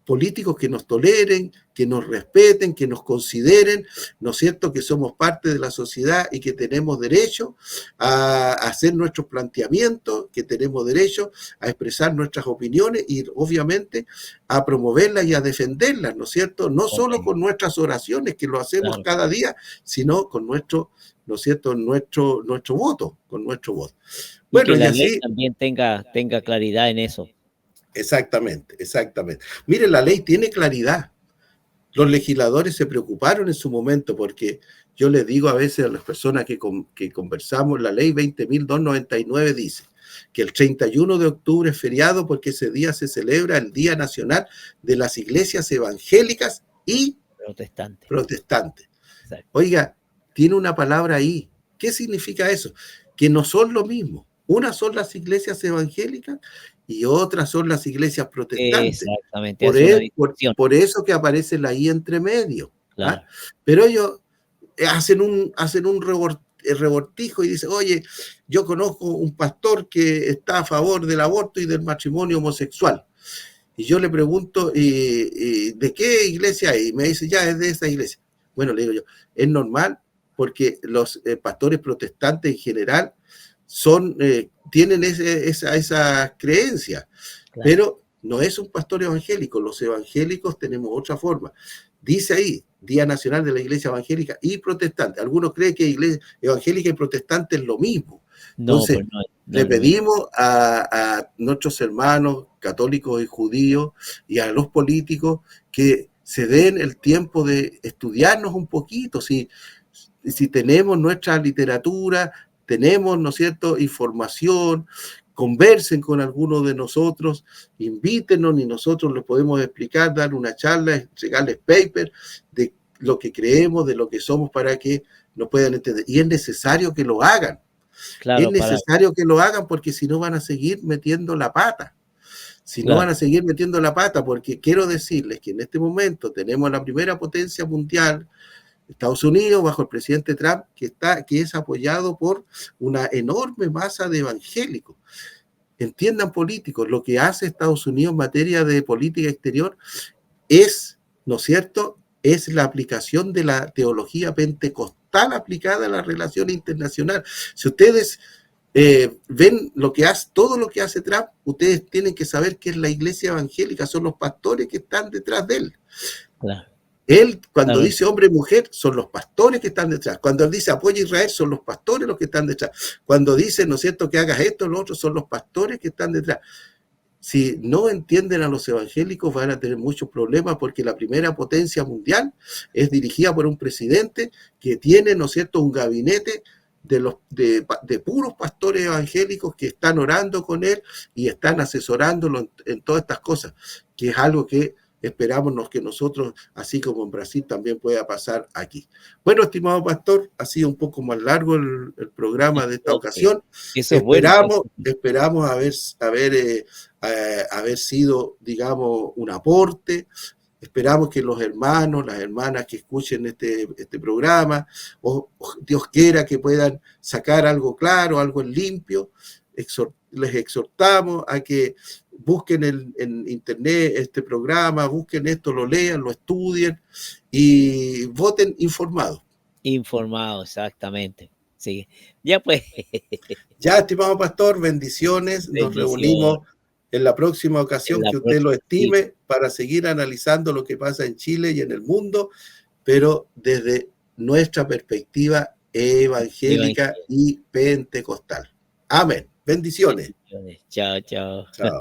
políticos que nos toleren, que nos respeten, que nos consideren, ¿no es cierto?, que somos parte de la sociedad y que tenemos derecho a hacer nuestros planteamientos, que tenemos derecho a expresar nuestras opiniones y obviamente a promoverlas y a defenderlas, ¿no es cierto?, no solo con nuestras oraciones, que lo hacemos cada día, sino con nuestro, ¿no es cierto?, nuestro voto, con nuestro voto. Bueno, y que la ley también tenga claridad en eso. Exactamente. Miren, la ley tiene claridad. Los legisladores se preocuparon en su momento porque yo les digo a veces a las personas que conversamos, la ley 20.299 dice que el 31 de octubre es feriado porque ese día se celebra el Día Nacional de las Iglesias Evangélicas y Protestantes. Oiga, tiene una palabra ahí. ¿Qué significa eso? Que no son lo mismo. Una son las iglesias evangélicas y otras son las iglesias protestantes. Exactamente. Por eso que aparece la I entre medio. Claro. ¿Ah? Pero ellos hacen un revoltijo y dicen, oye, yo conozco un pastor que está a favor del aborto y del matrimonio homosexual. Y yo le pregunto, ¿de qué iglesia es? Y me dice, ya, es de esa iglesia. Bueno, le digo yo, es normal porque los pastores protestantes en general tienen esa creencia, claro, pero no es un pastor evangélico. Los evangélicos tenemos otra forma. Dice ahí, Día Nacional de la Iglesia Evangélica y Protestante. Algunos creen que iglesia evangélica y protestante es lo mismo. Entonces, le pedimos a nuestros hermanos católicos y judíos y a los políticos que se den el tiempo de estudiarnos un poquito. Si tenemos nuestra literatura, tenemos, ¿no es cierto?, información, conversen con algunos de nosotros, invítenos y nosotros les podemos explicar, dar una charla, entregarles paper de lo que creemos, de lo que somos para que nos puedan entender. Y es necesario que lo hagan. Claro, es necesario que lo hagan porque si no van a seguir metiendo la pata. No van a seguir metiendo la pata, porque quiero decirles que en este momento tenemos la primera potencia mundial, Estados Unidos, bajo el presidente Trump, que es apoyado por una enorme masa de evangélicos. Entiendan, políticos, lo que hace Estados Unidos en materia de política exterior es, ¿no es cierto?, es la aplicación de la teología pentecostal aplicada a la relación internacional. Si ustedes ven todo lo que hace Trump, ustedes tienen que saber que es la iglesia evangélica, son los pastores que están detrás de él. Claro. Él, cuando dice hombre y mujer, son los pastores que están detrás. Cuando él dice apoya a Israel, son los pastores los que están detrás. Cuando dice, ¿no es cierto?, que hagas esto, lo otro, son los pastores que están detrás. Si no entienden a los evangélicos, van a tener muchos problemas, porque la primera potencia mundial es dirigida por un presidente que tiene, ¿no es cierto?, un gabinete de puros pastores evangélicos que están orando con él y están asesorándolo en todas estas cosas, que es algo que esperamos que nosotros, así como en Brasil, también pueda pasar aquí. Bueno, estimado pastor, ha sido un poco más largo el programa de esta ocasión. Eso es bueno. Esperamos haber sido, digamos, un aporte. Esperamos que los hermanos, las hermanas que escuchen este programa, o Dios quiera que puedan sacar algo claro, algo en limpio. Les exhortamos a que busquen en internet este programa, busquen esto, lo lean, lo estudien y voten informados. Informados, exactamente. Sí. Ya pues. Ya, estimado pastor, bendiciones. Nos reunimos en la próxima ocasión que usted lo estime, para seguir analizando lo que pasa en Chile y en el mundo, pero desde nuestra perspectiva evangélica y pentecostal. Amén. Bendiciones. Chao, chao. Chao.